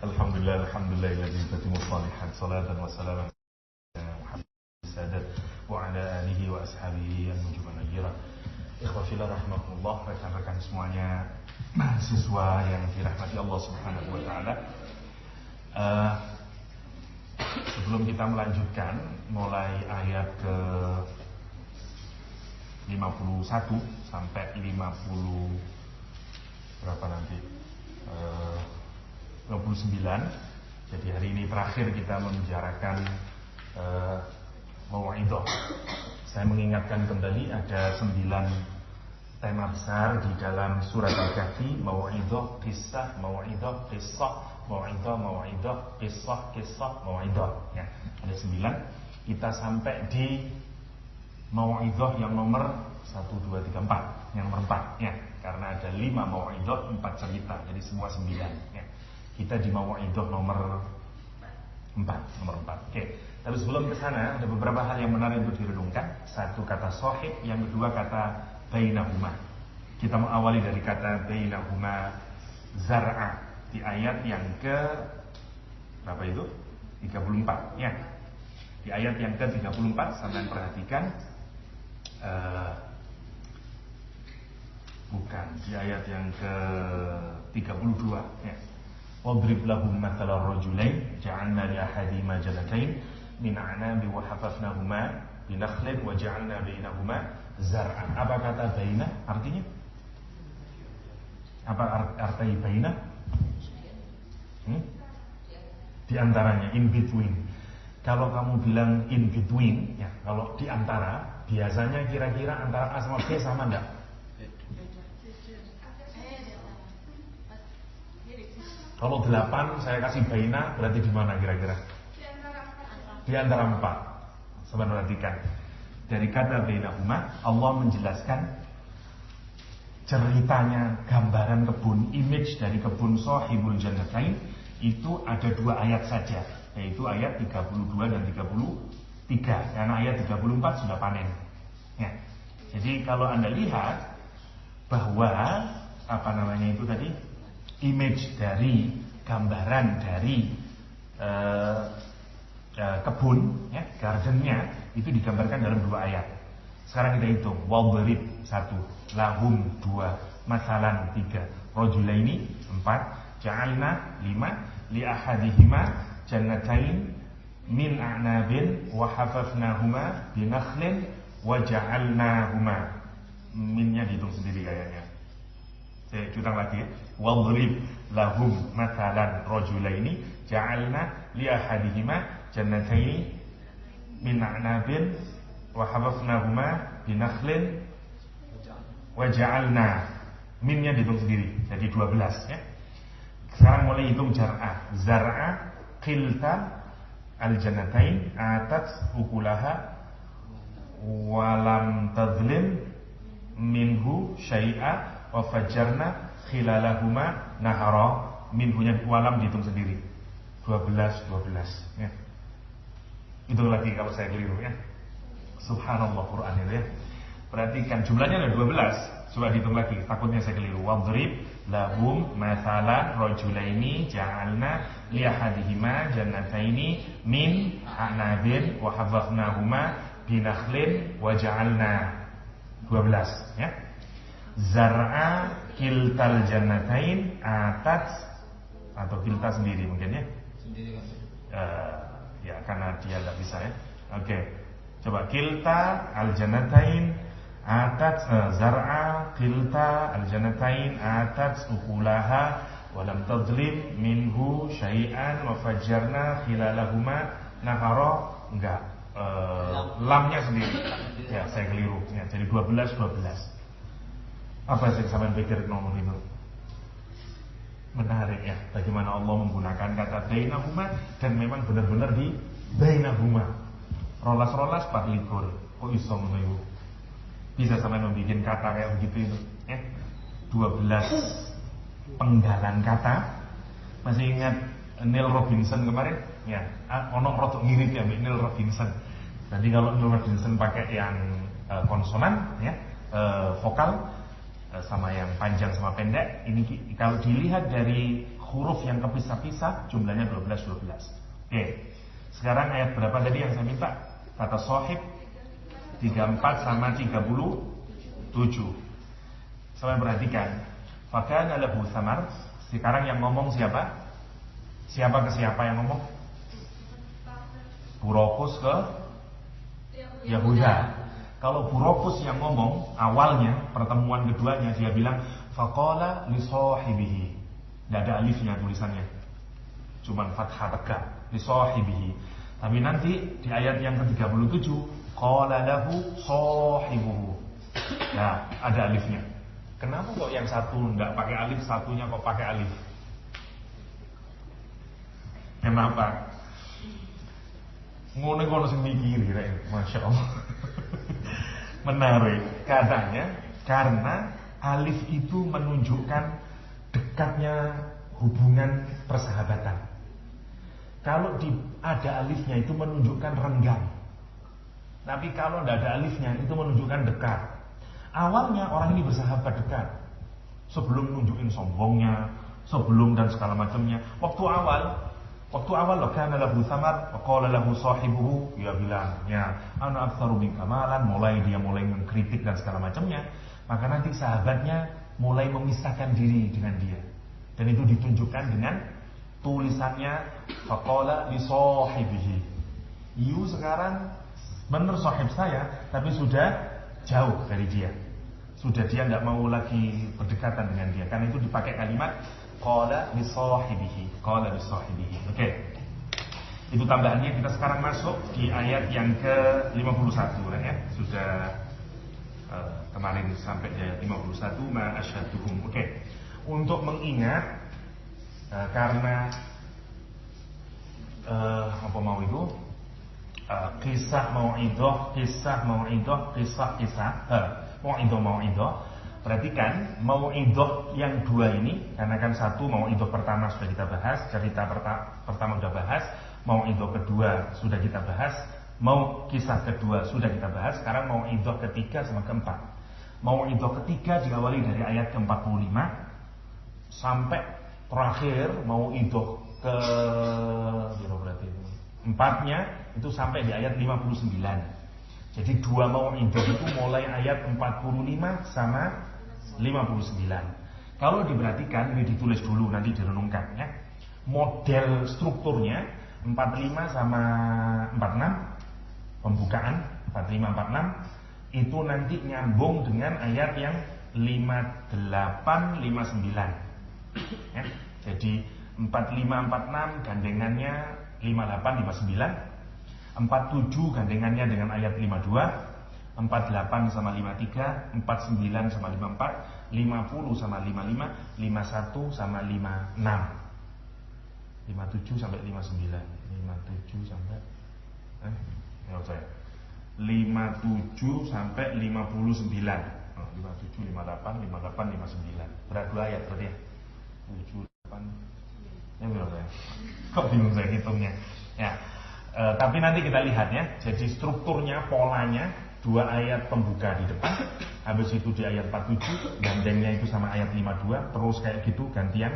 Alhamdulillah, alhamdulillahilladzi tatimmu shalihat salatan wa salaman ala Muhammad sadat wa ala alihi wa ashabihi an-nujum an-najira. Ikhwafillah rahimakumullah, rekan-rekan semuanya, mahasiswa yang dirahmati Allah Subhanahu wa taala. Sebelum kita melanjutkan mulai ayat ke 51 sampai 50 berapa nanti? 29. Jadi hari ini terakhir kita membicarakan mau'idhah. Saya mengingatkan kembali ada 9 tema besar di dalam surat Al-Kahfi: mau'idhah, kisah, mau'idhah, qissah, mau'idhah, mau'idhah, qissah, qissah, mau'idhah. Ya, ada 9. Kita sampai di mau'idhah yang nomor 1, 2, 3, 4. Yang nomor 4 ya. Karena ada 5 mau'idhah, 4 cerita. Jadi semua 9 ya. Kita di mau'idhah nomor 4. Oke. Tapi sebelum ke sana ada beberapa hal yang menarik untuk direnungkan. Satu, kata sahib, yang kedua kata bainahuma. Kita mengawali dari kata bainahuma zar'a di ayat yang ke berapa itu? 34 ya. Di ayat yang ke 34 sampai perhatikan bukan, di ayat yang ke 32 ya. Wadrib lahum mathalan rajulain ja'alna li ahadihima jannatain min a'nabin wa hafafnahuma binakhlin wa ja'alna bainahuma zar'an. Apa kata baina artinya? Apa arti baina? Di antaranya, in between. Kalau kamu bilang in between ya, kalau di antara, biasanya kira-kira antara A sama B sama enggak? Kalau 8 saya kasih baina, berarti di mana kira-kira? Di antara 4. Sebenarnya perhatikan. Dari kata bainahuma, Allah menjelaskan ceritanya, gambaran kebun, image dari kebun Shahibul Jannatain itu ada 2 ayat saja, yaitu ayat 32 dan 33. Karena ayat 34 sudah panen. Ya. Jadi kalau Anda lihat bahwa itu tadi, image dari gambaran dari kebun ya, gardennya itu digambarkan dalam 2 ayat. Sekarang kita hitung. Wadrib 1, lahum 2, masalan 3, rajulaini 4, ja'alna 5, li ahadihima jannatain min a'nabin wa hafafnahuma binakhlin wa ja'alnahuma. Minnya dihitung sendiri kayaknya. Saya ulang lagi ya. Wadrib lahum mathalan rajulaini ja'alna li ahadihima jannataini min a'nabin wa hafafnahuma binakhlin wa ja'alna. Minnya dihitung sendiri. Jadi 12 ya. Sekarang mulai hitung jar'ah. Zar'a qilta al-jannatain atat ukulaha walam tadlim minhu syai'a wa fajjarna khilalahuma nahara. Minhunya walam dihitung sendiri. 12 ya. Itu lagi kalau saya keliru ya. Subhanallah, Quran itu ya. Perhatikan jumlahnya ada 12. Coba dihitung lagi, takutnya saya keliru. Wadrib lahum mathalan rajulaini ja'alna li ahadihima jannataini min a'nabin wa hafafnahuma binakhlin wa ja'alna. 12 ya. Zar'a kiltal jannatain atat, atau kilta sendiri mungkin ya. Sendiri kan. Ya karena dia enggak bisa ya. Oke. Coba kilta al jannatain atat, zar'a kilta al jannatain atat ukulaha wa lam tadlim minhu syai'an wa fajjarna khilalahuma nahara. Enggak. Lamnya sendiri. Ya, saya keliru. Ya, jadi 12. Apa sih sampean pikir nomor itu? Menarik ya, bagaimana Allah menggunakan kata bainahuma, dan memang benar-benar di bainahuma. Rolas-rolas 4 likur. Kok iso ngono iku? Bisa sampean membuat kata kayak begitu itu, ya? 12 penggalan kata. Masih ingat Neil Robinson kemarin? Ya, ono rotok mirip ya Neil Robinson. Jadi kalau Neil Robinson pakai yang konsonan ya, vokal, sama yang panjang sama pendek. Ini kalau dilihat dari huruf yang kepisah-pisah jumlahnya 12. Oke. Sekarang ayat berapa tadi yang saya minta? Kata Shahib 34 sama 37. Saya perhatikan. Fakana lahu samar. Sekarang yang ngomong siapa? Siapa ke siapa yang ngomong? Burokus ke Yahuda. Kalau Burokus yang ngomong awalnya, pertemuan keduanya, dia bilang faqala li sahibihi. Tidak ada alifnya tulisannya, cuman fathah tegak, li sahibihi. Tapi nanti di ayat yang ke-37 qala lahu sahibuhu. Nah, ada alifnya. Kenapa kok yang satu enggak pakai alif, satunya kok pakai alif? Kenapa? Ngono-ngono sing mikir rek, Masya Allah. Menarik. Katanya karena alif itu menunjukkan dekatnya hubungan persahabatan. Kalau ada alifnya itu menunjukkan renggang. Tapi kalau tidak ada alifnya itu menunjukkan dekat. Awalnya orang ini bersahabat dekat. Sebelum nunjukin sombongnya, sebelum dan segala macamnya. Waktu awal kana lahu samar wa qala lahu sahibuhu, dia bilang, ya, ana aktsaru minka malan, mulai mengkritik dan segala macamnya. Maka nanti sahabatnya mulai memisahkan diri dengan dia. Dan itu ditunjukkan dengan tulisannya faqala li sahibihi. You sekarang benar sahib saya, tapi sudah jauh dari dia. Sudah dia tidak mau lagi berdekatan dengan dia. Karena itu dipakai kalimat qala li sahibihi. Qala li sahibihi. Oke. Itu tambahannya. Kita sekarang masuk di ayat yang ke-51 ya. Sudah kemarin sampai di ayat 51 ma asyhadtuhum. Oke. Untuk mengingat karena apa mau itu? Kisah mau'idah. Perhatikan mau'idah yang dua ini, karena kan satu mau'idah pertama sudah kita bahas, cerita pertama sudah bahas, mau'idah kedua sudah kita bahas, kisah kedua sudah kita bahas, sekarang mau'idah ketiga sama keempat. Mau'idah ketiga diawali dari ayat ke-45 sampai terakhir mau'idah ke berarti empatnya itu sampai di ayat 59. Jadi dua mau'idah itu mulai ayat 45 sama 59. Kalau diperhatikan, ini ditulis dulu nanti direnungkan ya. Model strukturnya 45 sama 46 pembukaan 45 46 itu nanti nyambung dengan ayat yang 58 59 ya. Jadi 45 46 gandengannya 58 59, 47 gandengannya dengan ayat 52, 48 sama 53, 49 sama 54, 50 sama 55, 51 sama 56, 57 sampai 59, 57 sampai 57 sampai 59, 57, 58, 58, 59. Berapa ayat berarti ya? 7, 8. Ya berapa ya? Kok bingung saya hitungnya? Ya. Tapi nanti kita lihat ya. Jadi strukturnya, polanya, dua ayat pembuka di depan, habis itu di ayat 47 gandengnya itu sama ayat 52, terus kayak gitu gantian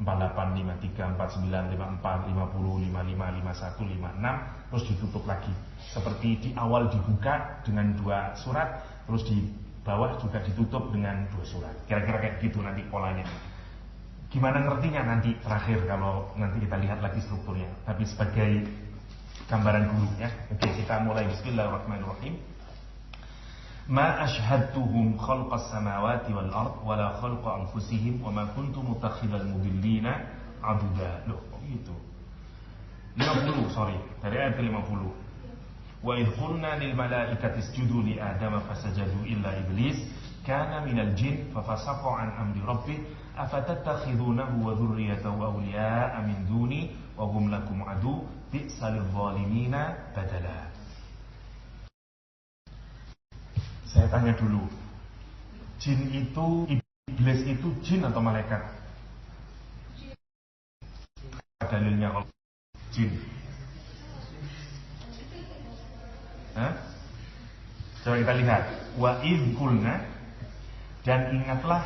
48, 53, 49, 54, 50, 55, 51, 56, terus ditutup lagi. Seperti di awal dibuka dengan dua surat, terus di bawah juga ditutup dengan dua surat. Kira-kira kayak gitu nanti polanya. Gimana ngertinya nanti terakhir kalau nanti kita lihat lagi strukturnya. Tapi sebagai gambaran dulu ya. Oke, kita mulai. Bismillahirrahmanirrahim. Ma ashhadtuhum khalqas samawati wal ard wala khalqa anfusihim wa ma kuntu mutakhidhal mudillina aduda. Loh, kok gitu? 50, sorry. Dari ayat ke-50. Wa idh qulna lil malaikati isjudu li adama fasajadu illa iblis kana minal jin fafasaqa an amri rabbih afatattakhidunahu wa dhurriyyatahu awliya'a min duni wa hum lakum adu bi'sal zalimina badala. Saya tanya dulu, jin itu, iblis itu jin atau malaikat? Dalilnya kalau jin. Coba kita lihat. Wa idh qulna, dan ingatlah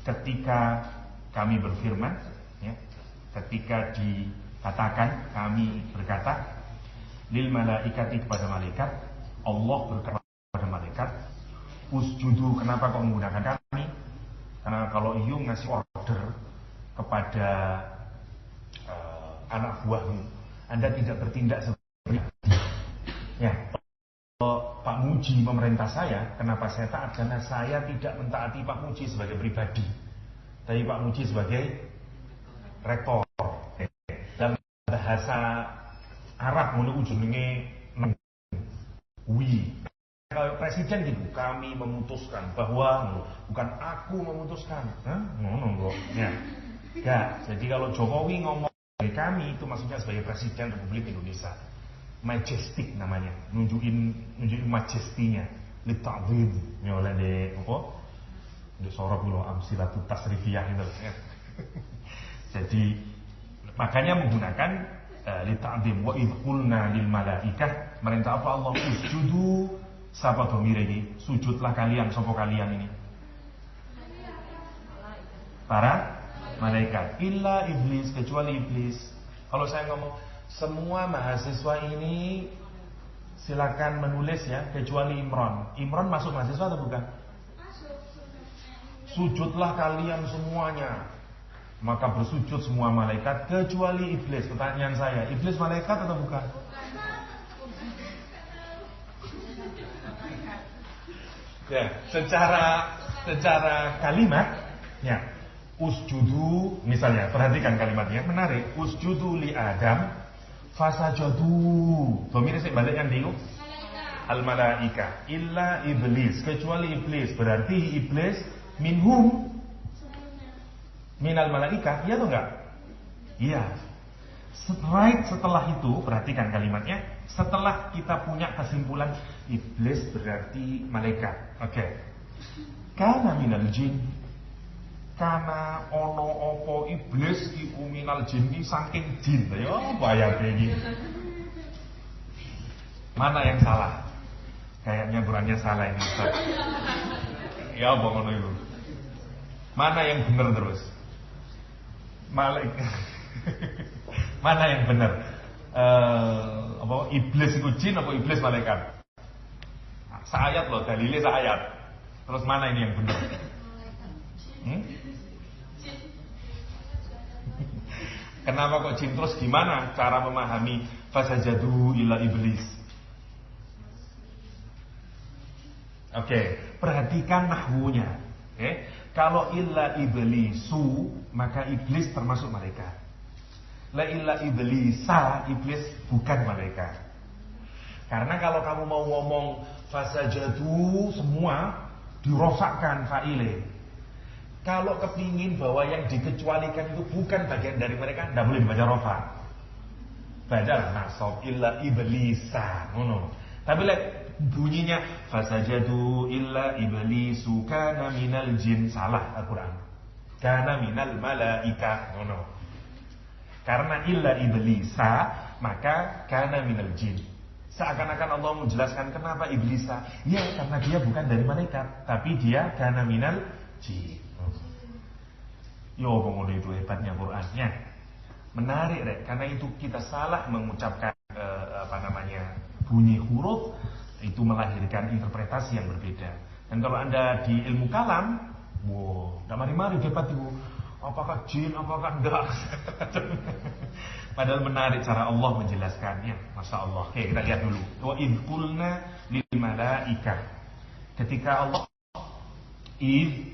ketika kami berfirman ya, ketika dikatakan, kami berkata lil malaikati, kepada malaikat, Allah berkata kepada malaikat, usjudu, kenapa kau menggunakan kami? Karena kalau you ngasih order kepada anak buahmu, Anda tidak bertindak seperti ya. Pak Muji memerintah saya, kenapa saya taat? Karena saya tidak mentaati Pak Muji sebagai pribadi, tapi Pak Muji sebagai rektor. Dalam bahasa Arab menurut ujungnya kalau presiden gitu, kami memutuskan bahwa, bukan aku memutuskan. Ya, jadi kalau Jokowi ngomong dari kami, itu maksudnya sebagai presiden Republik Indonesia. Majestic namanya, nunjukin majestinya, lita'zim, ya oleh de apa? De sorok lo amsilatut tasrifiyah itu. Ya. Jadi makanya menggunakan lita'zim, wa idh qulna lil malaikah, merintah apa Allah, usjudu, sapa domire iki, sujudlah kalian, sapa kalian ini? Para malaikat, illa iblis, kecuali iblis. Kalau saya ngomong semua mahasiswa ini silakan menulis ya, kecuali Imron. Imron masuk mahasiswa atau bukan? Masuk. Sujudlah kalian semuanya. Maka bersujud semua malaikat kecuali iblis. Pertanyaan saya, iblis malaikat atau bukan? Ya, secara kalimat ya, usjudu misalnya, perhatikan kalimatnya menarik. Usjudu li Adam fasajadu. Domir sik balik yang diu al malaika illa iblis, kecuali iblis. Berarti iblis minhum minal malaika, iya atau enggak? Iya. Right setelah itu, perhatikan kalimatnya, setelah kita punya kesimpulan iblis berarti malaikat. Oke. Kana minal jin, karena ono opo iblis iku minal jinni, saking jin. Ya bayar kayak gini. Mana yang salah? Kayaknya Qurannya salah ini Ustaz. Ya apa ngono itu? Mana yang benar terus? Malaikat. Mana yang benar? Apa iblis iku jin apa iblis malaikat? Seayat loh, dalilnya seayat. Terus mana ini yang benar? Kenapa kok jin? Terus gimana cara memahami fasajadu illa iblis? Oke, perhatikan nahwunya. Kalau illa iblisu, maka iblis termasuk malaikat. La illa iblisa, iblis bukan malaikat. Karena kalau kamu mau ngomong fasajadu semua dirosakkan fa'ile. Kalau kepingin bahwa yang dikecualikan itu bukan bagian dari mereka, tidak boleh dibaca rofa. Baca nasab illa iblisa. No. Tapi bunyinya fasajadu illa iblisu kana minal jin, salah Al-Quran. Kana minal malaika. No. Karena illa iblisa, maka kana minal jin. Seakan-akan Allah menjelaskan kenapa iblisa. Ya karena dia bukan dari malaikat, tapi dia kana minal jin. Yo pengono itu hebatnya Qurannya. Menarik rek, karena itu kita salah mengucapkan bunyi huruf, itu melahirkan interpretasi yang berbeda. Dan kalau Anda di ilmu kalam, enggak mari-mari debat itu. Apakah jin, apakah enggak? Padahal menarik cara Allah menjelaskannya. Masya Allah. Oke, kita lihat dulu. Wa idh qulna lil malaika. Ketika Allah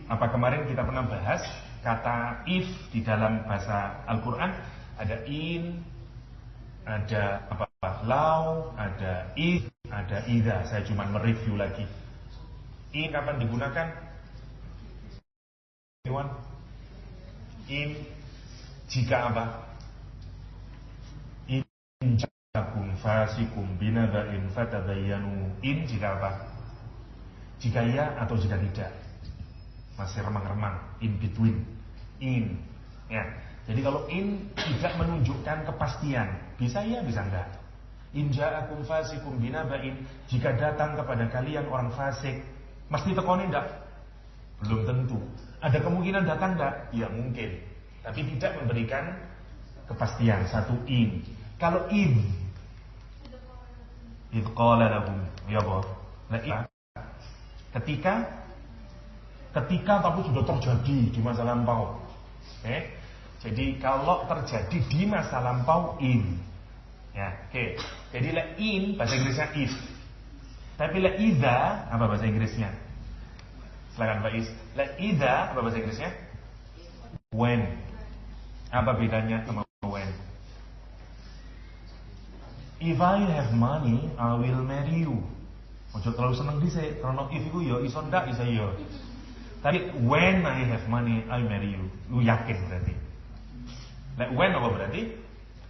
apa kemarin kita pernah bahas kata if di dalam bahasa Al-Quran ada in, ada lau, ada if, ada idza. Saya cuma mereview lagi. In kapan digunakan? In jika apa? In jakum fasikum binaba'in fatabayyanu. In jika apa? Jika iya atau jika tidak. Masih remang-remang, in between. In ya. Jadi kalau in tidak menunjukkan kepastian, bisa iya bisa enggak. In ja'akum fasikum binaba'in, jika datang kepada kalian orang fasik, mesti tekoni enggak? Belum tentu. Ada kemungkinan datang enggak? Ya mungkin. Tapi tidak memberikan kepastian, satu in. Kalau id qala lahum, ya boh. Ketika tapi sudah terjadi di masa lampau. Jadi kalau terjadi di masa lampau in. Ya, oke. Jadi la in bahasa Inggrisnya if. Tapi la idza apa bahasa Inggrisnya? Silakan Pak Is. La idza apa bahasa Inggrisnya? When. Apa bedanya sama when? If I have money, I will marry you. Ojo terlalu seneng dhisik, karena if iku ya iso ndak iso ya. Tapi when I have money, I marry you. Lu yakin berarti. Like when apa berarti?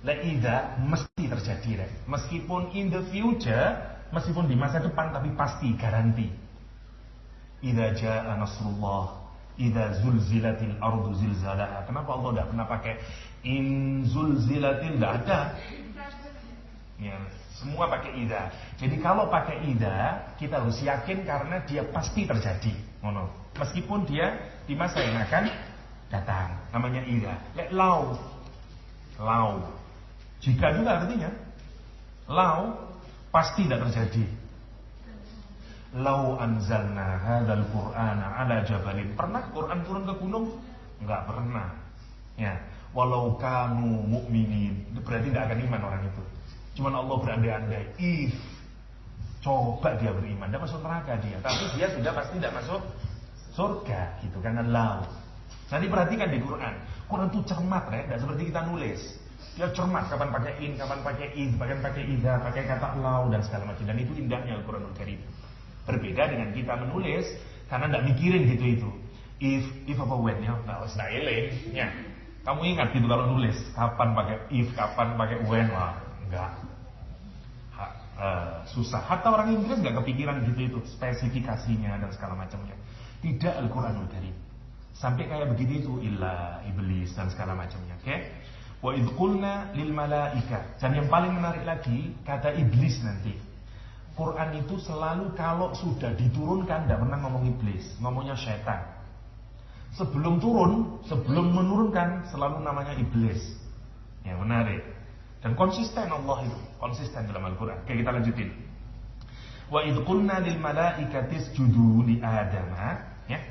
Like idza mesti terjadi, right? Meskipun in the future, meskipun di masa depan, tapi pasti garanti. Idza jaa nasrullah, idza zulzilatil ardu zilzalaha. Kenapa Allah tidak pernah pakai in zulzilatil? Tidak ada. Ya, semua pakai idza. Jadi kalau pakai idza, kita harus yakin karena dia pasti terjadi. Meskipun dia di masa yang akan datang. Namanya idza. Lau. Jika juga artinya lau pasti tidak terjadi. Lau anzalna hadzal qur'ana ala jabalin. Pernah Quran turun ke gunung? Enggak pernah. Ya, walau kanu mu'minin. Itu berarti tidak akan iman orang itu. Cuman Allah berandai-andai, if coba dia beriman, tidak masuk neraka dia, tapi dia sudah pasti tidak masuk surga, gitu karena lau. Nanti perhatikan di Quran itu cermat, ya, tidak seperti kita nulis. Dia cermat, kapan pakai in, kapan pakai id, kapan pakai idza, pakai kata lau dan segala macam. Dan itu indahnya Al-Quranul Karim. Berbeda dengan kita menulis, karena tidak mikirin gitu itu. If apa when ya, nggak usah eling. Ya, kamu ingat gitu kalau nulis, kapan pakai if, kapan pakai when, wah. Enggak susah. Hatta orang Inggris enggak kepikiran gitu itu spesifikasinya dan segala macamnya. Tidak Al-Quranul Karim. Sampai kayak begitu itu illa iblis dan segala macamnya. Oke? Wa idz qulna lil malaika. Dan yang paling menarik lagi kata iblis nanti. Quran itu selalu kalau sudah diturunkan tidak pernah ngomong iblis, ngomongnya syaitan. Sebelum turun, sebelum menurunkan selalu namanya iblis. Ya menarik. Dan konsisten Allah itu, konsisten dalam Al-Quran. Oke, kita lanjutin. Wa idz qulna lil malaikati isjudu li Adama, ya.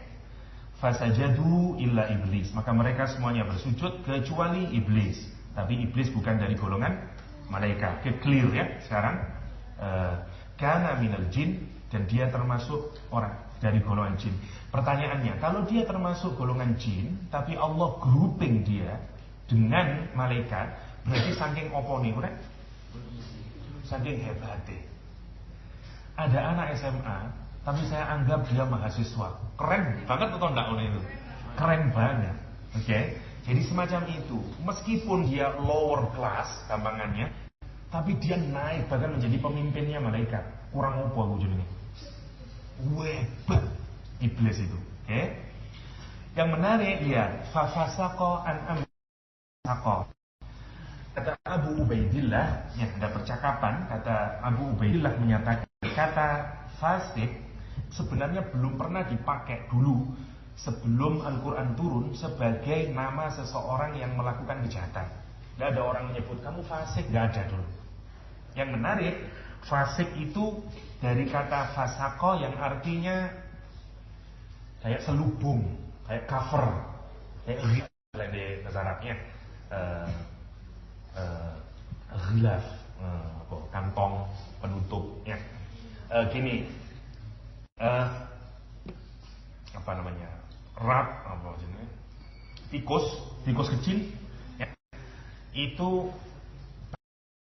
Fasajadu illa iblis. Maka mereka semuanya bersujud kecuali iblis. Tapi iblis bukan dari golongan malaikat. Oke, clear ya sekarang. Kana minal jin, dan dia termasuk orang dari golongan jin. Pertanyaannya, kalau dia termasuk golongan jin, tapi Allah grouping dia dengan malaikat, berarti saking oponi, kan? Saking hebatnya. Ada anak SMA, tapi saya anggap dia mahasiswa. Keren banget atau enggak itu? Keren banget. Oke. Jadi semacam itu. Meskipun dia lower class gampangannya, tapi dia naik bahkan menjadi pemimpinnya malaikat. Kurang apa aku jenenge? Hebat iblis itu. Oke. Yang menarik lihat, fafasaqa an amsaqa. Kata Abu Ubaidillah, ya ada percakapan, kata Abu Ubaidillah menyatakan kata fasik sebenarnya belum pernah dipakai dulu sebelum Al-Quran turun sebagai nama seseorang yang melakukan kejahatan. Tidak ada orang menyebut kamu fasik, tidak ada dulu. Yang menarik, fasik itu dari kata fasako yang artinya kayak selubung, kayak cover, kayak di bahasa Arabnya. Ghilaf, kantong penutup ya. Gini, apa namanya, rat, apa jenisnya, tikus kecil ya. Itu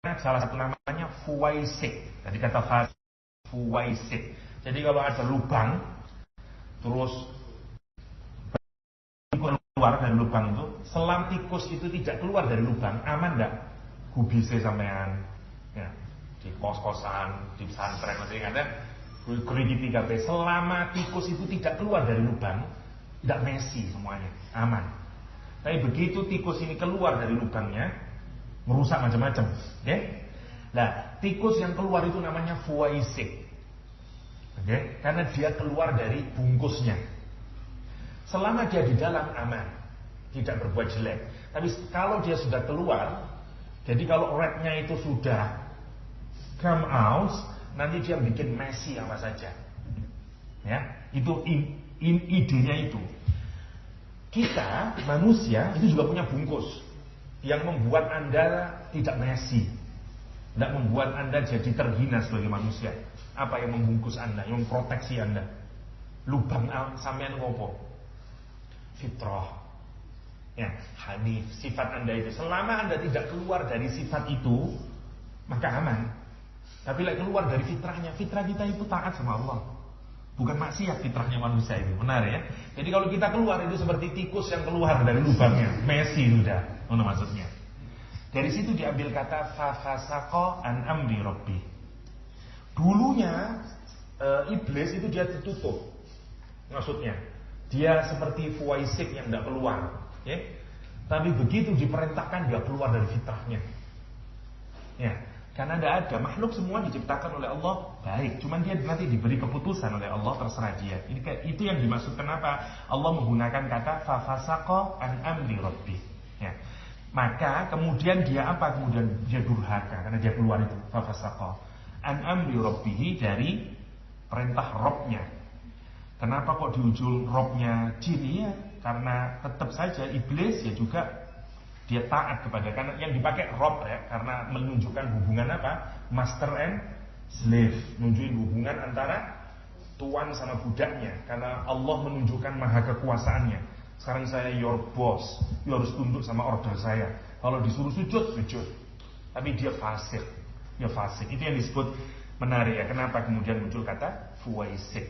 salah satu namanya fuwaisik. Jadi kata fuwaisik. Jadi kalau ada lubang terus keluar dari lubang itu, selang tikus itu tidak keluar dari lubang, aman enggak? Gubise sampean ya, di kos-kosan, di pesantren masih ada gerigi 3P, selama tikus itu tidak keluar dari lubang, tidak mesi semuanya, aman. Tapi begitu tikus ini keluar dari lubangnya, merusak macam-macam, ya. Nah, tikus yang keluar itu namanya fuwaisik. Oke, karena dia keluar dari bungkusnya. Selama dia di dalam aman, tidak berbuat jelek. Tapi kalau dia sudah keluar, jadi kalau ratnya itu sudah come out, nanti dia bikin messy apa saja. Ya, itu idenya itu. Kita manusia itu juga punya bungkus yang membuat Anda tidak messy, tidak membuat Anda jadi terhina sebagai manusia. Apa yang membungkus Anda, yang memproteksi Anda? Lubang sampean ngopo? Fitrah. Ya, hanif, sifat Anda itu. Selama Anda tidak keluar dari sifat itu, maka aman. Tapi keluar dari fitrahnya, fitrah kita itu taat sama Allah. Bukan maksiat fitrahnya manusia itu, benar ya. Jadi kalau kita keluar itu seperti tikus yang keluar dari lubangnya, mesi sudah, mana maksudnya. Dari situ diambil kata fafasaqa an amri rabbi. Dulunya iblis itu dia ditutup, maksudnya dia seperti fuwaisik yang tidak keluar, ya. Tapi begitu diperintahkan dia keluar dari fitrahnya, ya. Karena tidak ada makhluk semua diciptakan oleh Allah baik, cuman dia nanti diberi keputusan oleh Allah, terserah dia. Itu yang dimaksud kenapa Allah menggunakan kata fafasaqa an amri rabbi. Ya. Maka kemudian dia apa? Kemudian dia durhaka karena dia keluar itu fafasaqa an amri rabbihi, dari perintah Robnya. Kenapa kok di ujung Robnya jin? Ya, karena tetap saja iblis ya juga dia taat kepada, karena yang dipakai Rob ya, karena menunjukkan hubungan apa? Master and slave, menunjukkan hubungan antara tuan sama budaknya, karena Allah menunjukkan maha kekuasaannya. Sekarang saya your boss, you harus tunduk sama order saya. Kalau disuruh sujud, sujud. Tapi dia fasik, ya fasik. Itu yang disebut menarik ya. Kenapa kemudian muncul kata fuwaisik?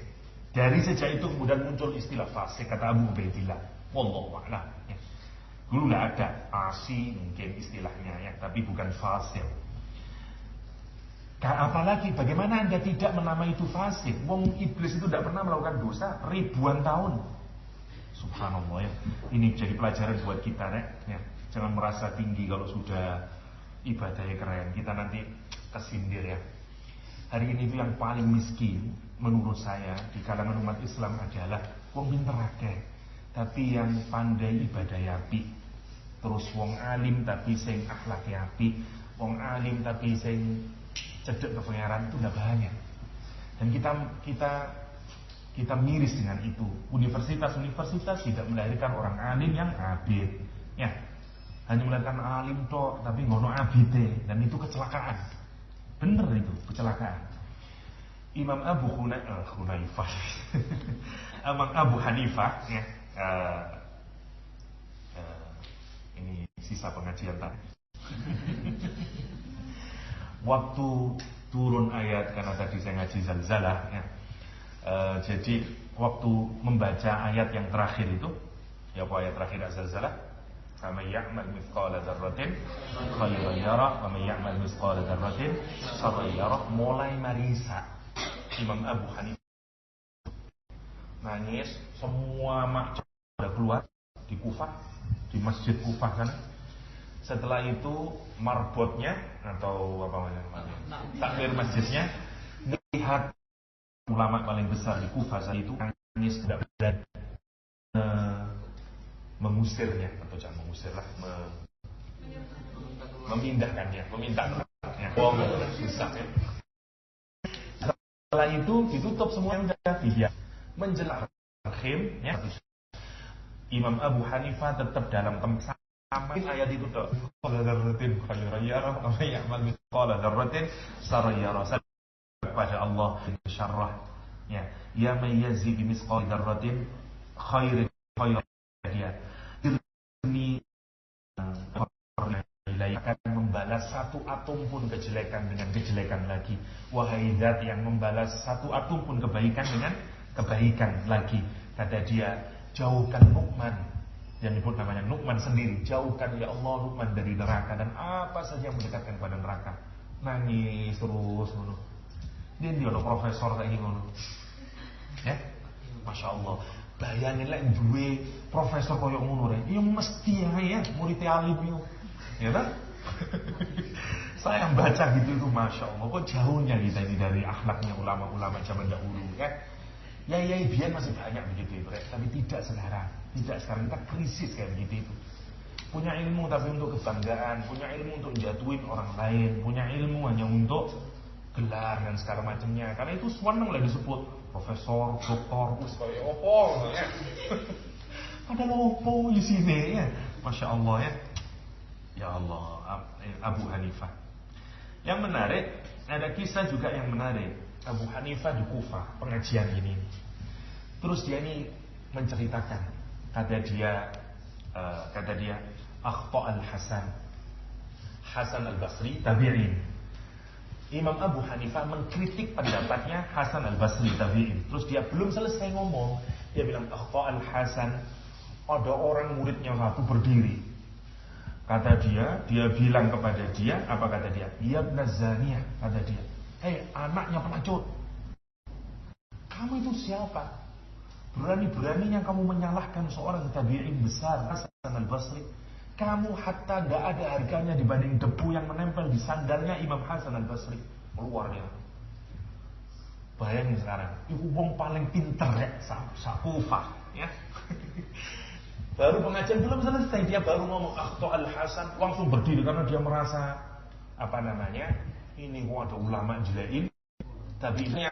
Dari sejak itu kemudian muncul istilah fasik, kata Abu Ubaidillah. Wallahu a'lam. Ya. Dulu tidak ada, asi mungkin istilahnya ya, tapi bukan fasik. Apalagi bagaimana Anda tidak menamai itu fasik? Wong iblis itu tidak pernah melakukan dosa ribuan tahun. Subhanallah ya. Ini jadi pelajaran buat kita ya. Jangan merasa tinggi kalau sudah ibadahnya keren. Kita nanti kesindir ya. Hari ini itu yang paling miskin menurut saya di kalangan umat Islam adalah wong pinter akeh, tapi yang pandai ibadah api. Terus wong alim tapi sing akhlak api, wong alim tapi sing cedek ke pangeran itu tidak banyak. Dan kita miris dengan itu. Universitas tidak melahirkan orang alim yang abid, ya. Hanya melahirkan alim tok tapi ngono abide, dan itu kecelakaan. Bener itu kecelakaan. Imam Abu Hanifah Imam Abu Hanifah ya, ini sisa pengajian tadi. Waktu turun ayat, karena tadi saya ngaji Zalzalah ya. Jadi waktu membaca ayat yang terakhir itu, ya apa ayat terakhir Zalzalah? Faman ya'mal mithqala dzarratin khairan yara wa man ya'mal mithqala dzarratin syarran yara. Mulai marisa Imam Abu Hanifah nangis, semua makmum sudah keluar di Kufah, di Masjid Kufah sana. Setelah itu marbotnya atau apa namanya, takbir masjidnya, lihat ulama paling besar di Kufah saat itu nangis, tidak berani mengusirnya, atau jangan mengusirlah, memindahkannya, meminta susah ya. Setelah itu ditutup semuanya, udah dia menjelang akhir ya. Imam Abu Hanifah tetap dalam sampai ayat itu tuh. Qala dzarratin khairan yarah wa may ya'mal mithqala dzarratin syarran yarah. Kepada Allah syarrah ya. Ya may yazid bi mithqali dzarratin khairan dia. Ini akan membalas satu atom pun kejelekan dengan kejelekan lagi. Wahai zat yang membalas satu atom pun kebaikan dengan kebaikan lagi. Kata dia, jauhkan Nu'man, yang disebut namanya Nu'man sendiri, jauhkan ya Allah Nu'man dari neraka dan apa saja yang mendekatkan kepada neraka. Nangis terus ngono. Dia ono profesor kayak ngono. Ya, masya Allah. Bayangin lah duwe profesor koyo ngono rek. Ya mesti ya murid alim yo. Ya kan? Saya yang baca gitu itu masya Allah. Kok jauhnya kita ini dari akhlaknya ulama-ulama zaman dahulu kan? Ya biar masih banyak begitu itu, tapi tidak sekarang. Tidak sekarang, kita krisis kayak begitu itu. punya ilmu tapi untuk kebanggaan, punya ilmu untuk jatuhin orang lain, punya ilmu hanya untuk gelar dan segala macamnya. Karena itu seneng lah disebut profesor, doktor, kayak opo ya. Padahal opo di sini ya. Masya Allah ya. Ya Allah, Abu Hanifah. Yang menarik, ada kisah juga yang menarik. Abu Hanifah di Kufah, pengajian ini. Terus dia ini menceritakan, kata dia, Akhta al-Hasan, Hasan al-Basri, tabi'in. Imam Abu Hanifah mengkritik pendapatnya Hasan al-Basri, tabi'in. Terus dia belum selesai ngomong, dia bilang, Akhta al-Hasan, ada orang muridnya satu berdiri. Kata dia bilang kepada dia, apa kata dia? Ya ibn Zaniyah, kata dia. Hei, anaknya pengecut. Kamu itu siapa? Berani-beraninya kamu menyalahkan seorang tabi'in besar, Hasan al-Basri. Kamu hatta gak ada harganya dibanding debu yang menempel di sandalnya Imam Hasan al-Basri. Keluar dia. Bayangin sekarang, itu wong paling pinter ya, Sakufah ya. Baru pengajian belum selesai, dia baru ngomong Akhta al-Hasan, langsung berdiri karena dia merasa ini ada ulama jelain. Tapi ini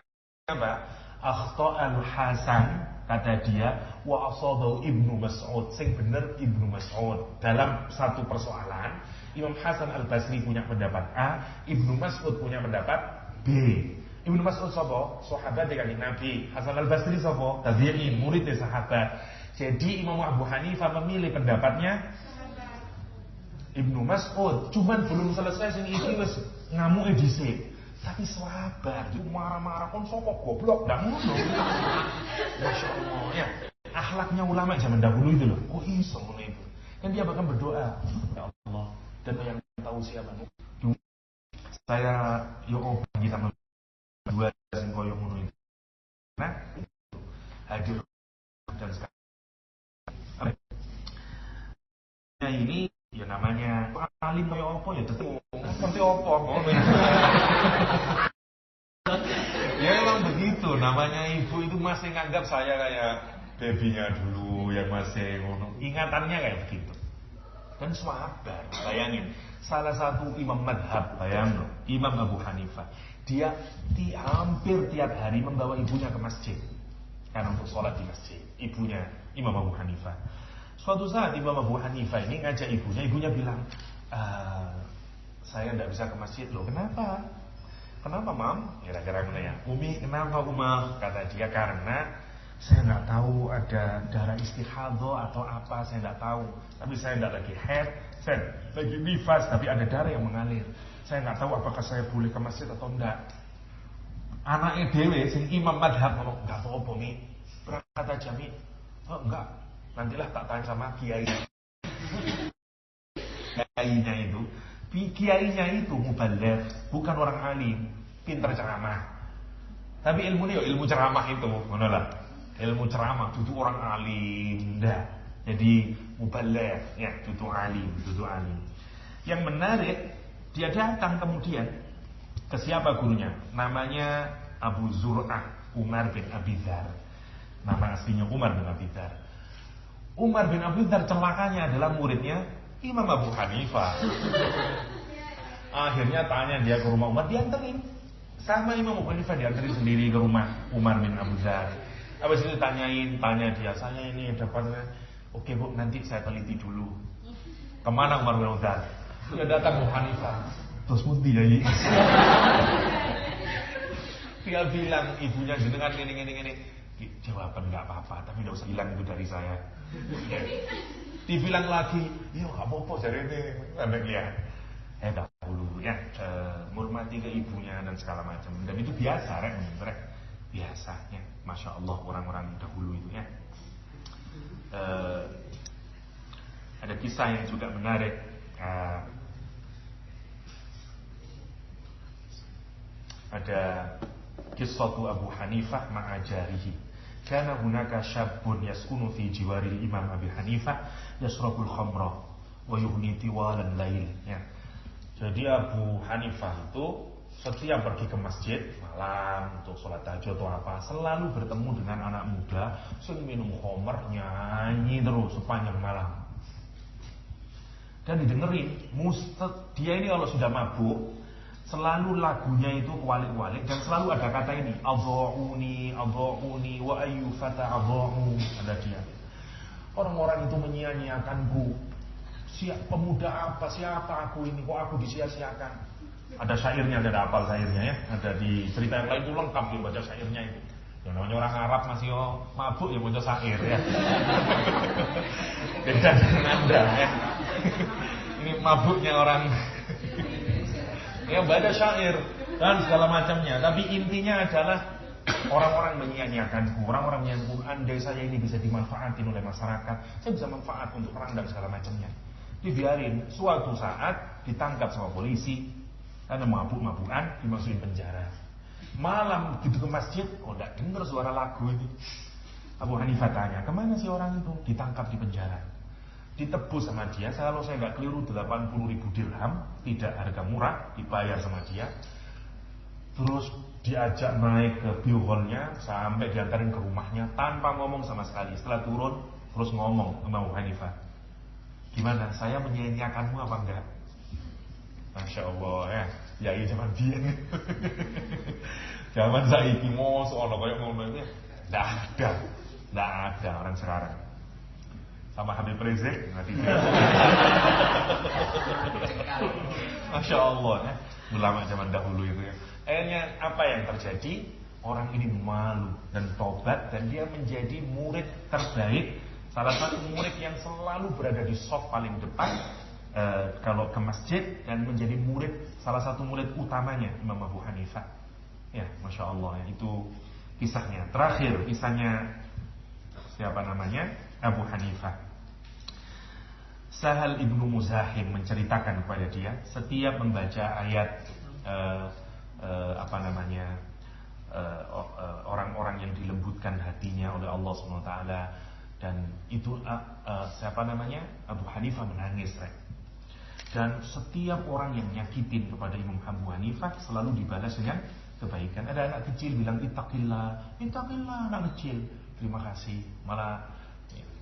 apa? Akhta al-Hasan, kata dia, wa asabahu Ibnu Mas'ud, sing bener Ibnu Mas'ud. Dalam satu persoalan, Imam Hasan al-Basri punya pendapat A, Ibnu Mas'ud punya pendapat B. Ibnu Mas'ud sapa? Sahabat dari Nabi. Hasan al-Basri sapa? Tabi'in, muridnya sahabat. Jadi Imam Abu Hanifah memilih pendapatnya Ibnu Mas'ud. Cuman belum selesai sing iki wis ngamuke dhisik. Tapi sabar, itu marah-marah kon sapa goblok ndak ngono. Masya Allah ya. Akhlaknya ulama zaman dahulu itu loh. Kok iso ngono itu? Kan dia bahkan berdoa, ya Allah, dan yang tahu siapa. Saya yo kita dua sing koyo ngono itu. Nah, hadir dan sekarang ini ya namanya alim kayak apa ya tetep seperti apa ya emang begitu namanya. Ibu itu masih nganggap saya kayak babynya dulu yang masih ngono, ingatannya kayak begitu. Dan sahabat, bayangin salah satu imam madhab, bayangin Imam Abu Hanifah, dia hampir tiap hari membawa ibunya ke masjid karena untuk sholat di masjid. Ibunya Imam Abu Hanifah. Suatu saat Imam Abu Hanifah ini ngajak ibunya bilang, saya tidak bisa ke masjid loh. Kenapa? Kenapa mam? Kira-kira mana ya? Umi, kenapa Umar? Kata dia, karena saya nggak tahu ada darah istihadah atau apa, saya nggak tahu. Tapi saya nggak lagi haid, saya lagi nifas, tapi ada darah yang mengalir. Saya nggak tahu apakah saya boleh ke masjid atau enggak. Anaknya dewe, sing imam madhab ngomong, nggak apa-apa Mi, berangkat aja Mi. Oh enggak, nantilah tak tanya sama kiainya itu. Kiainya itu mubaligh, bukan orang alim, pintar ceramah. Tapi ilmunya ilmu ceramah itu, mana lah? Ilmu ceramah, itu orang alim, dah. Jadi mubaligh, ya, itu alim. Yang menarik, dia datang kemudian ke siapa gurunya? Namanya Abu Zur'ah Umar bin Abi Dzar. Nama aslinya Umar bin Abi Dzar. Umar bin Abi Dzar celakanya adalah muridnya Imam Abu Hanifah. Akhirnya tanya dia ke rumah Umar, dianterin sama Imam Abu Hanifah, dianterin sendiri ke rumah Umar bin Abi Dzar. Habis itu tanya dia, saya ini dapatnya. Oke Bu, nanti saya teliti dulu. Kemana Umar bin Abi Dzar? Dia datang Abu Hanifah. Terus pun dia ini. Dia bilang ibunya jenengan gini. Jawaban nggak apa-apa, tapi nggak usah bilang itu dari saya. Dibilang lagi, ya nggak apa-apa dari ini, anaknya. Dahulu ya, menghormati ke ibunya dan segala macam. Dan itu biasa, rek, biasanya, masya Allah orang-orang dahulu itu ya. Ada kisah yang juga menarik. Ada kisah Abu Hanifah ma'ajarihi. Kana hunaka syabun yaskunu fi jiwaril Imam Abi Hanifah yasrabul khamra wa yughni tiwalan lail ya. Jadi Abu Hanifah itu setiap pergi ke masjid malam untuk sholat tahajud atau apa, selalu bertemu dengan anak muda sing minum khamr, nyanyi terus sepanjang malam. dan didengerin. Dia ini kalau sudah mabuk selalu lagunya itu kualik-kualik dan selalu ada kata ini, adha'uni wa ayyu fata adha'u. Ada dia. Orang-orang itu menyia-nyiakanku. Pemuda apa, siapa aku ini, kok aku disia-siakan. Ada syairnya, ada hafal syairnya ya. Ada di cerita yang lain itu lengkap dia baca syairnya itu. Yang namanya orang Arab masih mabuk ya baca syair ya. Beda dengan Anda ya. Ini mabuknya orang ya baca syair dan segala macamnya. Tapi intinya adalah orang-orang menyia-nyiakanku, orang-orang yang andai saya ini bisa dimanfaatin oleh masyarakat, saya bisa manfaat untuk perang dan segala macamnya. Dibiarin, suatu saat ditangkap sama polisi karena mabuk-mabukan, dimasukin penjara. Malam gitu ke masjid, tidak dengar suara lagu itu. Abu Hanifah tanya, kemana sih orang itu? Ditangkap di penjara. Ditebus sama dia, kalau saya nggak keliru 80.000 dirham, tidak harga murah, dibayar sama dia. Terus diajak naik ke bioholnya sampai diantarin ke rumahnya tanpa ngomong sama sekali. Setelah turun, terus ngomong sama Abu Hanifah, gimana? Saya menyia-nyiakanmu apa enggak? Masya Allah ya. Ya iya zaman dia. Zaman saiki mosok ono koyo ngono iki. Enggak ada orang sekarang. Sama Habib Rizik nanti. Masya Allah ya. Ulama zaman dahulu itu ya. Akhirnya apa yang terjadi? Orang ini malu dan tobat dan dia menjadi murid terbaik. Salah satu murid yang selalu berada di saf paling depan kalau ke masjid dan menjadi murid, salah satu murid utamanya Imam Abu Hanifah. Ya, Masya Allah ya, itu kisahnya. Terakhir kisahnya siapa namanya? Abu Hanifah. Sahal ibnu Muzahim menceritakan kepada dia setiap membaca ayat orang-orang yang dilembutkan hatinya oleh Allah SWT. Dan itu siapa namanya? Abu Hanifah menangis. Dan setiap orang yang nyakitin kepada Imam Abu Hanifah selalu dibalas dengan kebaikan. Ada anak kecil bilang ittaqillah, anak kecil. Terima kasih. Malah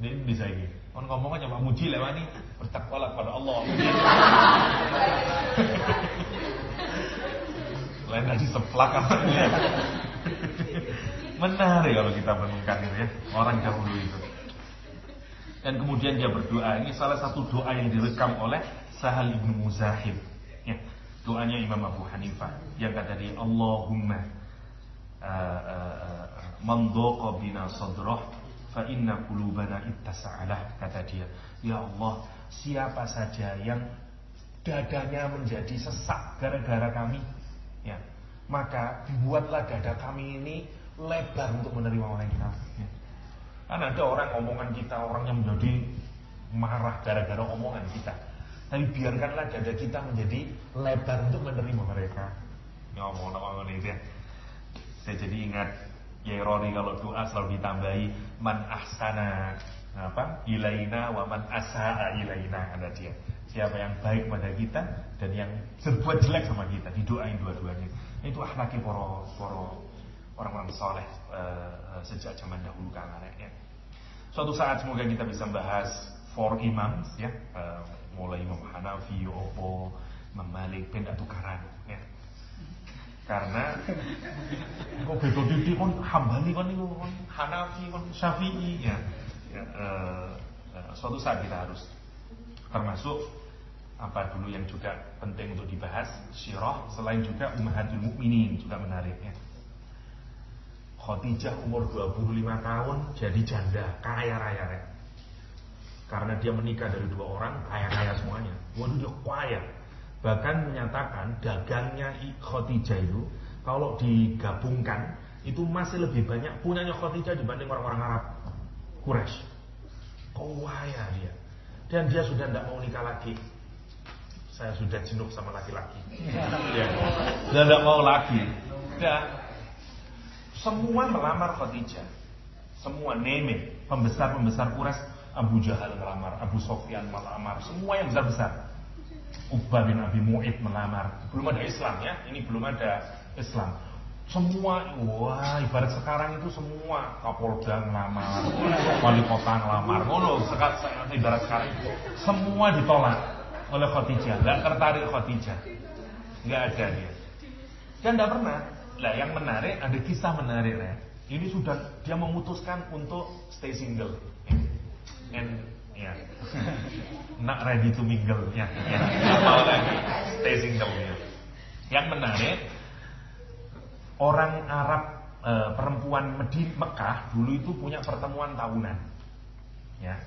ini bisa ini. Orang ngomong aja Pak Muji lewat ini, bertakwalah kepada Allah. Lain tadi seplak awalnya. Menarik kalau kita menemukan itu ya, orang dahulu itu. Dan kemudian dia berdoa. Ini salah satu doa yang direkam oleh Sahal ibnu Muzahim ya, doanya Imam Abu Hanifah yang kata dia, Allahumma man dhaqa bina sadrah fa inna qulubana ittasa'alah. Kata dia, ya Allah, siapa saja yang dadanya menjadi sesak gara-gara kami ya, maka dibuatlah dada kami ini lebar untuk menerima orang kita ya. Kan ada orang omongan kita, orang yang menjadi marah gara-gara omongan kita. Tapi biarkanlah dada kita menjadi lebar untuk menerima mereka. Ngomong-ngomong itu ya. Saya jadi ingat Yai Roni kalau doa selalu ditambahi man ahsana ilaina wa man asaa ilaina. Ada dia. Siapa yang baik pada kita dan yang berbuat jelek sama kita, didoain dua-duanya. Itu akhlaknya para orang-orang saleh sejak zaman dahulu kala ya. Suatu saat semoga kita bisa bahas four imams ya. Mulai Imam Hanafi, Imam Malik, pendak tukaran ya. Karena kok beda titik kon Hambali kon niku kon Hanafi kon Syafi'i ya. Suatu saat kita harus termasuk apa dulu yang juga penting untuk dibahas, sirah, selain juga Ummahatul Mukminin juga menarik ya. Khadijah umur 25 tahun jadi janda, kaya raya ya. Karena dia menikah dari 2 orang, kaya-kaya semuanya. Waduh dia kaya. Bahkan menyatakan dagangnya Khadijah itu kalau digabungkan itu masih lebih banyak punyanya Khadijah dibanding orang-orang Arab Quraisy. Kaya dia. Dan dia sudah tidak mau nikah lagi. Saya sudah jenuh sama laki-laki. Ya. Dia tidak mau lagi. Dan semua melamar Khadijah. Semua name it. Pembesar-pembesar Quraisy, Abu Jahal melamar, Abu Sofyan melamar, semua yang besar-besar. Uqbah bin Abi Mu'id melamar. Belum ada Islam ya, ini belum ada Islam. Semua, wah ibarat sekarang itu semua Kapolda ngelamar, wali kota ngelamar. Ibarat sekarang itu semua ditolak. oleh Khadijah, nggak tertarik Khadijah, nggak ada dia. Dan nggak pernah. Lah yang menarik, ada kisah menarik ya. Ini sudah dia memutuskan untuk stay single, and ya, not ready to mingle, ya, mau lagi stay single ya. Yang menarik, orang Arab perempuan Mekah dulu itu punya pertemuan tahunan, ya,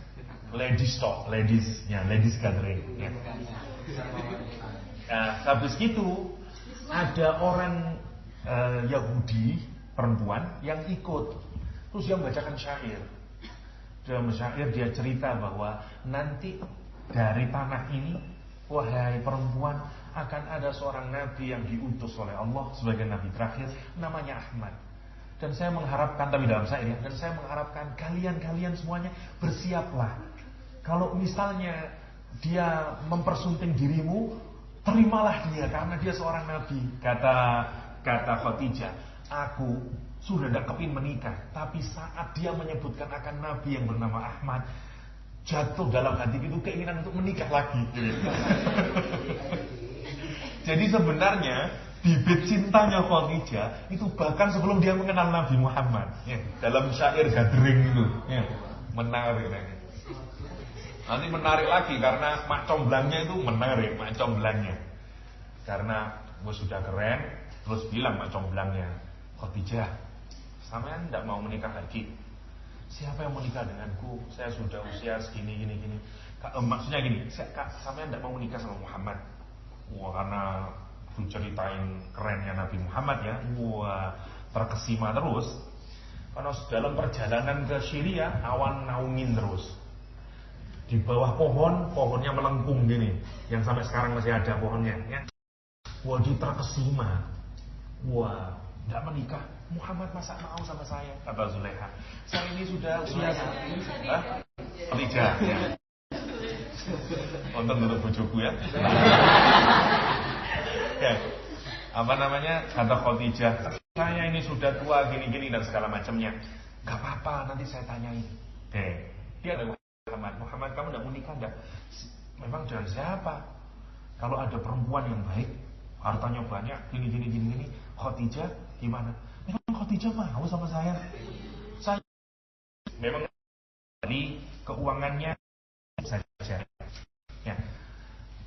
ladies talk, ladies gathering. Ya. Nah, habis itu ada orang Yahudi perempuan yang ikut, terus dia membacakan syair. Dalam syair dia cerita bahwa nanti dari tanah ini, wahai perempuan, akan ada seorang nabi yang diutus oleh Allah sebagai nabi terakhir, namanya Ahmad. Dan saya mengharapkan, tapi dalam syair ya, dan saya mengharapkan kalian semuanya bersiaplah. Kalau misalnya dia mempersunting dirimu, terimalah dia karena dia seorang nabi. Kata Khadijah, aku sudah tidak kepin menikah, tapi saat dia menyebutkan akan nabi yang bernama Ahmad, jatuh dalam hati itu keinginan untuk menikah lagi. Jadi sebenarnya bibit cintanya Khadijah itu bahkan sebelum dia mengenal Nabi Muhammad, ya, dalam syair gathering itu, ya, menarik. Nanti menarik lagi karena mak comblangnya itu menarik, mak comblangnya. Karena gue sudah keren. Terus bilang mak comblangnya, Khadijah, sampean tidak mau menikah lagi? Siapa yang menikah denganku? Saya sudah usia segini, gini. Maksudnya gini, sampean tidak mau menikah sama Muhammad? Wah, karena diceritain kerennya Nabi Muhammad ya, wah, terkesima terus. Karena dalam perjalanan ke Syria, awan naungin terus. Di bawah pohonnya melengkung gini, yang sampai sekarang masih ada pohonnya. Ya. Wah, dia terkesima. Wah, tidak menikah. Muhammad masa mau sama saya? Kata Zulekha. Saya ini sudah usia Khadijah. Ya. Untuk menurut bojoku ya. Ya. Apa namanya? Kata Khadijah, saya ini sudah tua gini-gini dan segala macamnya. Gak apa-apa, nanti saya tanyain. Dia adalah Muhammad, kamu tidak mau nikah enggak? Memang dengan siapa? Kalau ada perempuan yang baik, hartanya banyak, gini. Khadijah gimana? Memang Khadijah mau sama saya. Saya memang dari keuangannya saja. Ya.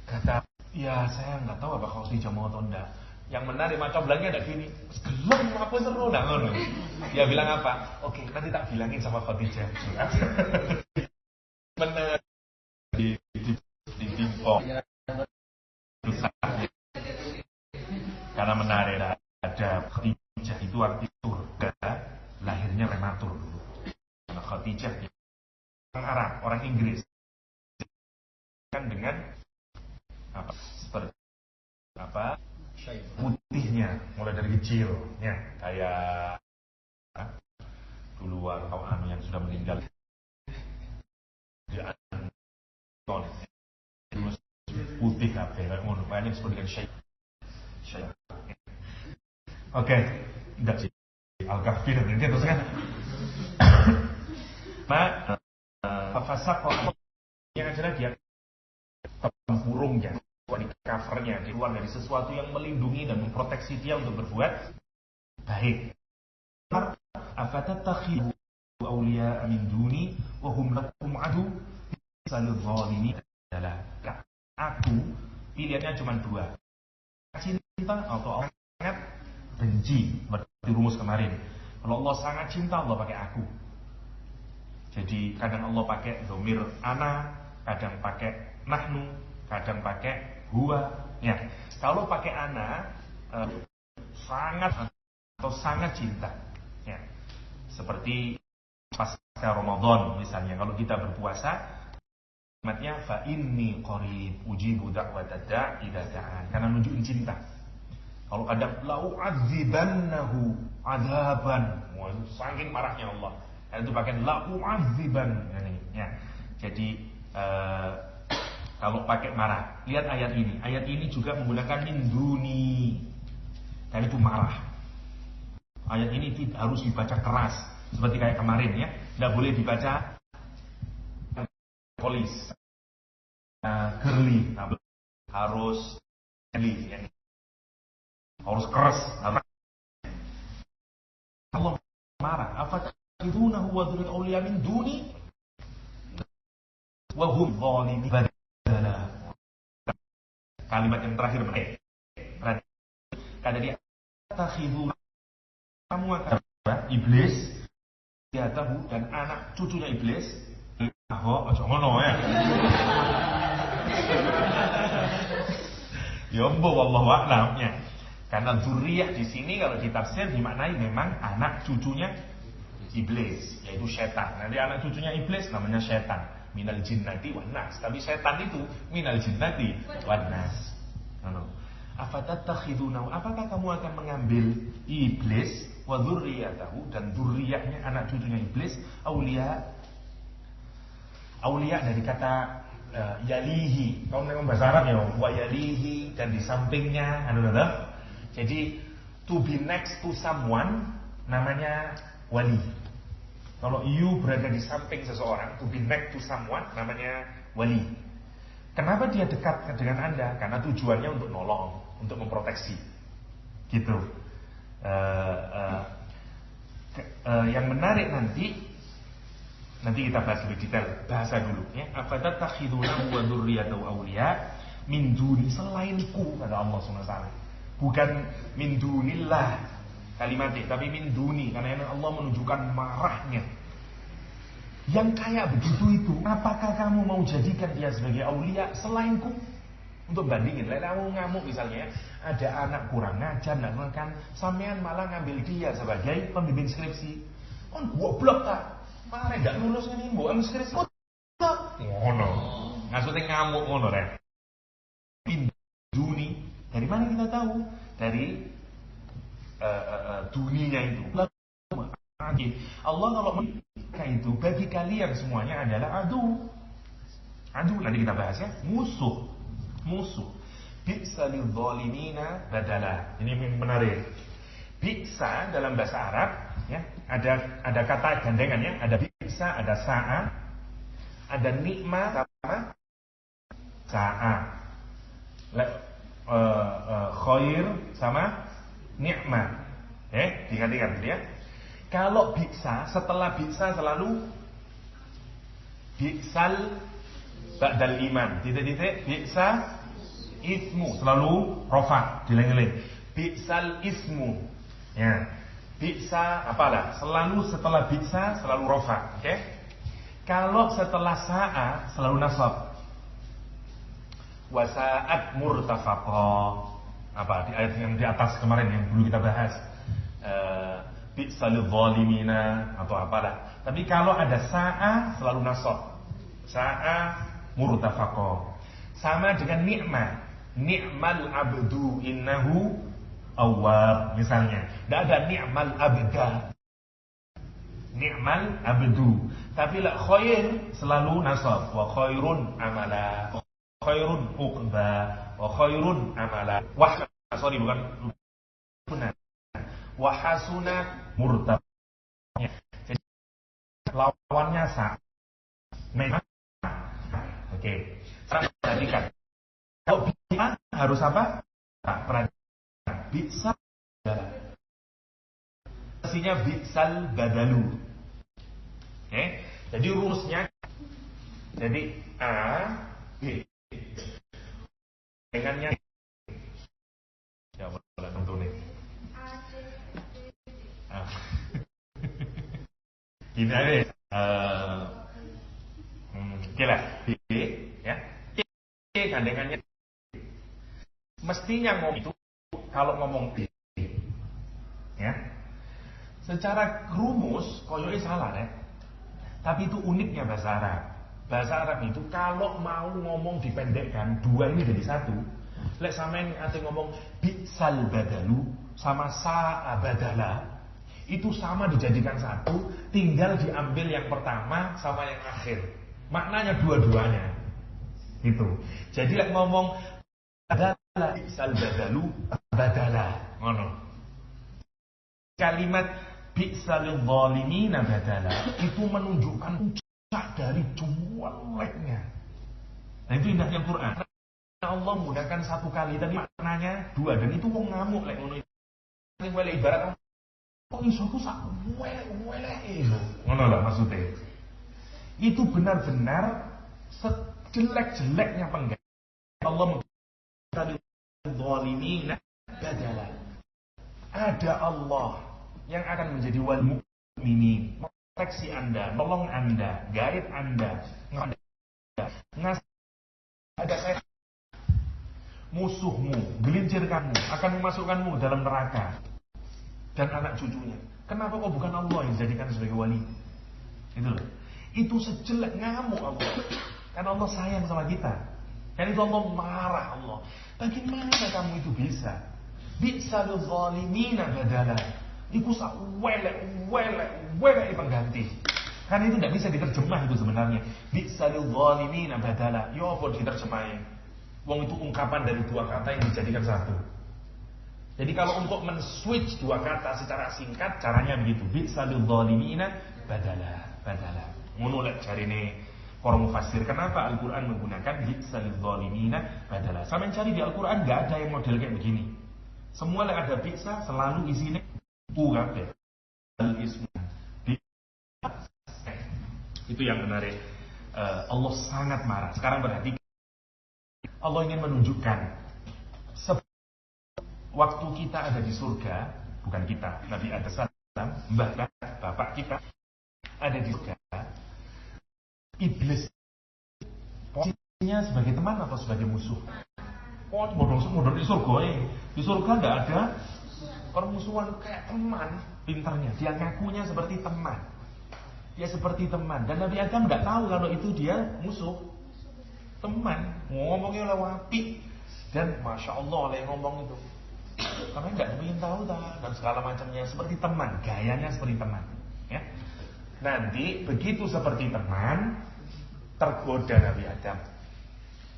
Kata, ya saya nggak tahu apa Khadijah mau atau enggak. Yang menarik macam belangnya ada gini, gelem apa seru dah ngono. Dia bilang apa? Oke, nanti tak bilangin sama Khadijah. Benar di timpok. Karena menarik ada Khadijah itu arti surga, lahirnya prematur dulu. Karena Khadijah orang Arab, orang Inggris kan dengan apa seperti apa putihnya mulai dari kecil, ya kayak dulu orang yang sudah meninggal. Putih apa ya, ngono banyak disebut dengan syekh. Oke, tidak sih Al-Kahfi dan terus kan. Fafasak yang adalah dia tempurungnya, di covernya, keluar dari sesuatu yang melindungi dan memproteksi dia untuk berbuat baik. Afatattakhidu awliya min duni wa hum lakum adu salul zalimin adalah aku pilihannya cuma dua, cinta atau Allah sangat benci. Berarti rumus kemarin, kalau Allah sangat cinta Allah pakai aku. Jadi kadang Allah pakai dhamir ana, kadang pakai nahnu, kadang pakai huwa. Ya, kalau pakai ana sangat atau sangat cinta. Ya, seperti pasca Ramadan misalnya, kalau kita berpuasa, kalimatnya fa inni qarib ujibu da'watad da'i idza da'an, karena nunjukin cinta. Kalau kadang lau adzibannahu adzaban, saking marahnya Allah. Dan itu pakai lau adziban ini ya. Jadi kalau pakai marah, lihat ayat ini. Ayat ini juga menggunakan min duni. Dan itu marah. Ayat ini harus dibaca keras, seperti kayak kemarin ya. Tidak boleh dibaca polis, girly, harus harus keras, harus Allah marah. Afatakhidunahu wa dzurriyyatahu awliya min duni wa hum zalimun. Kalimat yang terakhir kata dia takhiduna, kamu akan iblis ya tahu dan anak cucunya iblis. Ojo ngono ya. Ya mbok wallahu a'lam ya. Karena dzurriyyah di sini kalau ditafsir dimaknai memang anak cucunya iblis, yaitu setan. Nanti anak cucunya iblis namanya setan, minal jinnati wan nas. Tapi setan itu minal jinnati wan nas. Afatattakhidunahu, apakah kamu akan mengambil iblis wa dzurriyyatahu dan dzurriyyahnya anak cucunya iblis aulia dari kata yalihi. Kalau memang bahasa Arab ya wa yalihi, dan di sampingnya Jadi to be next to someone namanya wali. Kalau you berada di samping seseorang, to be next to someone namanya wali. Kenapa dia dekat dengan Anda? Karena tujuannya untuk nolong, untuk memproteksi. Gitu. Yang menarik nanti kita bahas lebih detail. Bahasa dulu ya. Afatattakhidunahu wa dzurriyyatahu awliya min duni, selainku, kata Allah SWT. Bukan min dunillah kalimatnya, tapi min duni, karena Allah menunjukkan marahnya. Yang kayak begitu itu, apakah kamu mau jadikan dia sebagai aulia selainku? Untuk bandingin, kamu ngamuk misalnya, ada anak kurang ngajar, kan sampean malah ngambil dia sebagai pembimbing skripsi. Kan goblok tak? Malah gak lulus ini, mbok skripsi. Ngono. Maksudnya ngamuk ngono rek. Duni, dari mana kita tahu? Dari dunia itu. Allah kalau menikah itu bagi kalian semuanya adalah adu. Nanti kita bahas ya, musuh. Bi'sa lidzalimina badala. Ini menarik. Bi'sa dalam bahasa Arab ya, ada kata gandengannya, ada bi'sa, ada sa'a, ada nikma sama sa'a. Khair sama nikmat. Diingat-ingat gitu ya. Kalau bi'sa, setelah bi'sa selalu bi'sal ba'dal iman. Titik-titik bi'sa ismu, selalu rofa, dileng-leng. Bi'sal ismu. Ya. Bi'sa apalah? Selalu setelah bi'sa selalu rofa, oke? Kalau setelah sa'a selalu nasab. Wasa'at murtafaqah. Apa di ayat yang di atas kemarin yang dulu kita bahas, bi'salil zalimina atau apalah. Tapi kalau ada sa'a selalu nasab. Sa'a murtafaqah. Sama dengan ni'mal abdu innahu awwab misalnya. Tidak ada ni'mal abda. Ni'mal abdu. Tapi la khair selalu nasab. Wa khairun amala. Khairun uqba wa khairun amala. Bukan wa hasuna murtab. Jadi lawannya sa. Oke. Perhatikan. Kalau bisa harus apa? Perhatikan. Bisa pastinya bisal badalu. Oke. Jadi rumusnya jadi A B dengannya ya boleh tentu nih. Gini aja. Oke lah, B ya. C gandengannya. Mestinya ngomong itu kalau ngomong B ya. Secara rumus koyoke salah ya. Tapi itu uniknya bahasa Arab. Bahasa Arab itu kalau mau ngomong dipendekkan, dua ini jadi satu. Lek sampean ate ngomong bi'sal badalu sama sa'a badala, itu sama dijadikan satu, tinggal diambil yang pertama sama yang akhir. Maknanya dua-duanya. Gitu. Jadi lek ngomong badala bi'sal badalu badala. Ngono. Kalimat bi'sal zalimina badala itu menunjukkan dari jeleknya. Nah itu indahnya Quran. Allah menggunakan satu kali tapi maknanya dua, dan itu wong ngamuk lek ngono itu. Sing wele ibarat kok iso ku sak wele ngono lho maksudnya. Itu benar-benar sejelek-jeleknya pengganti. Allah mengatakan zalimin badala. Ada Allah yang akan menjadi wali mukminin, proteksi Anda, tolong Anda, guide Anda, ngasih ada saya. Musuhmu, gelincirkanmu, akan memasukkanmu dalam neraka dan anak cucunya. Kenapa kok bukan Allah yang dijadikan sebagai wali? Itu loh. Itu sejelek, ngamuk Allah. Karena Allah sayang sama kita. Dan itu Allah marah Allah. Bagaimana kamu itu bisa? Bi'sal zalimina badala. Iku sak wele pengganti. Karena itu tidak bisa diterjemah itu sebenarnya. Bi'sal zalimina badala. Ya apa diterjemahnya? Wong itu ungkapan dari dua kata yang dijadikan satu. Jadi kalau untuk men-switch dua kata secara singkat, caranya begitu. Bi'sal zalimina badala. Ngono lek jarine para mufassir, kenapa Al-Qur'an menggunakan bi'sal zalimina badala? Sampeyan cari di Al-Qur'an enggak ada yang model kayak begini. Semua lek ada bi'sa selalu isinya kabeh. Al-ismu. Itu yang menarik. Allah sangat marah. Sekarang perhatikan. Allah ingin menunjukkan waktu kita ada di surga, bukan kita, Nabi Adam salam, bahkan bapak kita ada di surga. Iblis posisinya sebagai teman atau sebagai musuh? Oh, bodoh di surga Di surga tidak ada permusuhan, kayak teman. Pinternya, dia ngakunya seperti teman. Dia seperti teman. Dan Nabi Adam tidak tahu kalau itu dia musuh. Teman, ngomongnya lewat api. Dan Masya Allah oleh ngomong itu. Karena nggak ingin tahu dan segala macamnya seperti teman, gayanya seperti teman. Ya. Nanti begitu seperti teman, tergoda Nabi Adam.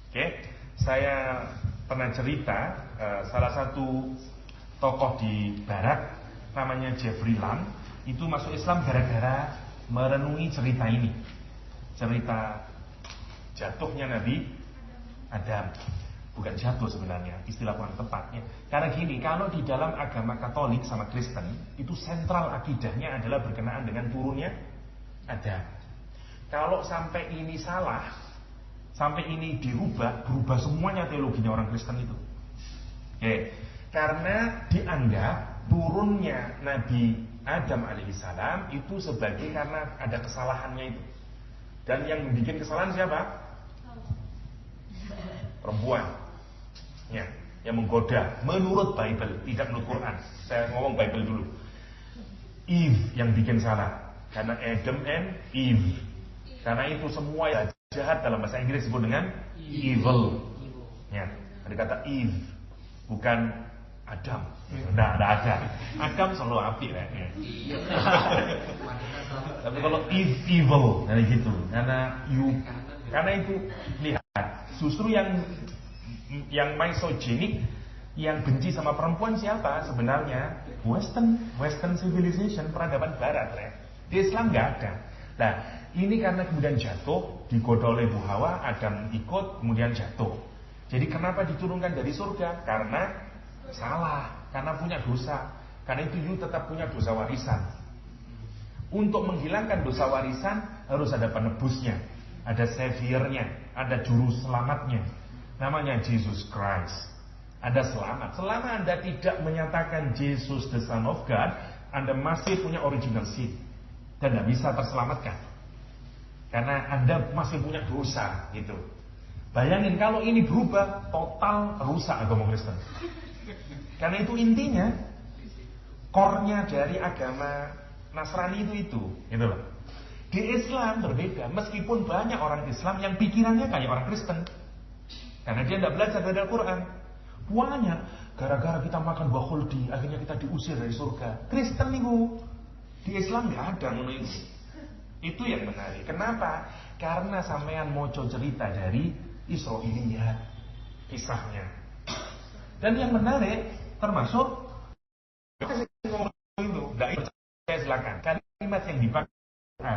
Oke, saya pernah cerita salah satu tokoh di Barat namanya Jeffrey Lang itu masuk Islam gara-gara merenungi cerita ini, cerita jatuhnya Nabi Adam. Bukan jatuh sebenarnya, istilah kurang tepatnya. Karena gini, kalau di dalam agama Katolik sama Kristen, itu sentral akidahnya adalah berkenaan dengan turunnya Adam. Kalau sampai ini salah, sampai ini berubah semuanya teologinya orang Kristen itu. Oke. Karena dianggap turunnya Nabi Adam alaihissalam itu sebagai karena ada kesalahannya itu. Dan yang bikin kesalahan siapa? Perempuan. Ya, yang menggoda menurut Bible, tidak menurut Quran. Saya ngomong Bible dulu. Eve yang bikin salah karena Adam and Eve. Karena itu semua yang jahat dalam bahasa Inggris disebut dengan evil. Ya, ada kata Eve, bukan Adam. Nah, ada. Adam selalu api lah. Ya. Tapi kalau Eve evil, nah gitu. Karena itu lihat, justru yang misogynic, yang benci sama perempuan siapa sebenarnya? Western civilization, peradaban barat ya. Di Islam nggak ada. Nah, ini karena kemudian jatuh, digoda oleh Bu Hawa, Adam ikut, kemudian jatuh. Jadi kenapa diturunkan dari surga? Karena salah, karena punya dosa. Karena itu you tetap punya dosa warisan. Untuk menghilangkan dosa warisan harus ada penebusnya, ada saviornya, ada juru selamatnya. Namanya Jesus Christ. Anda selamat. Selama Anda tidak menyatakan Jesus the Son of God, Anda masih punya original sin dan tidak bisa terselamatkan. Karena Anda masih punya dosa gitu. Bayangin kalau ini berubah, total rusak agama Kristen. Karena itu intinya, core-nya dari agama Nasrani itu gitu loh. Di Islam berbeda, meskipun banyak orang Islam yang pikirannya kayak orang Kristen. Karena dia tidak belajar dari Al-Quran. Banyak. Gara-gara kita makan buah khuldi, akhirnya kita diusir dari surga. Kristen itu. Di Islam nggak ada ngono itu. Itu yang menarik. Kenapa? Karena sampean moco cerita dari Israiliyat, kisahnya. Dan yang menarik, termasuk itu. Saya silakan. Kalimat yang dipakai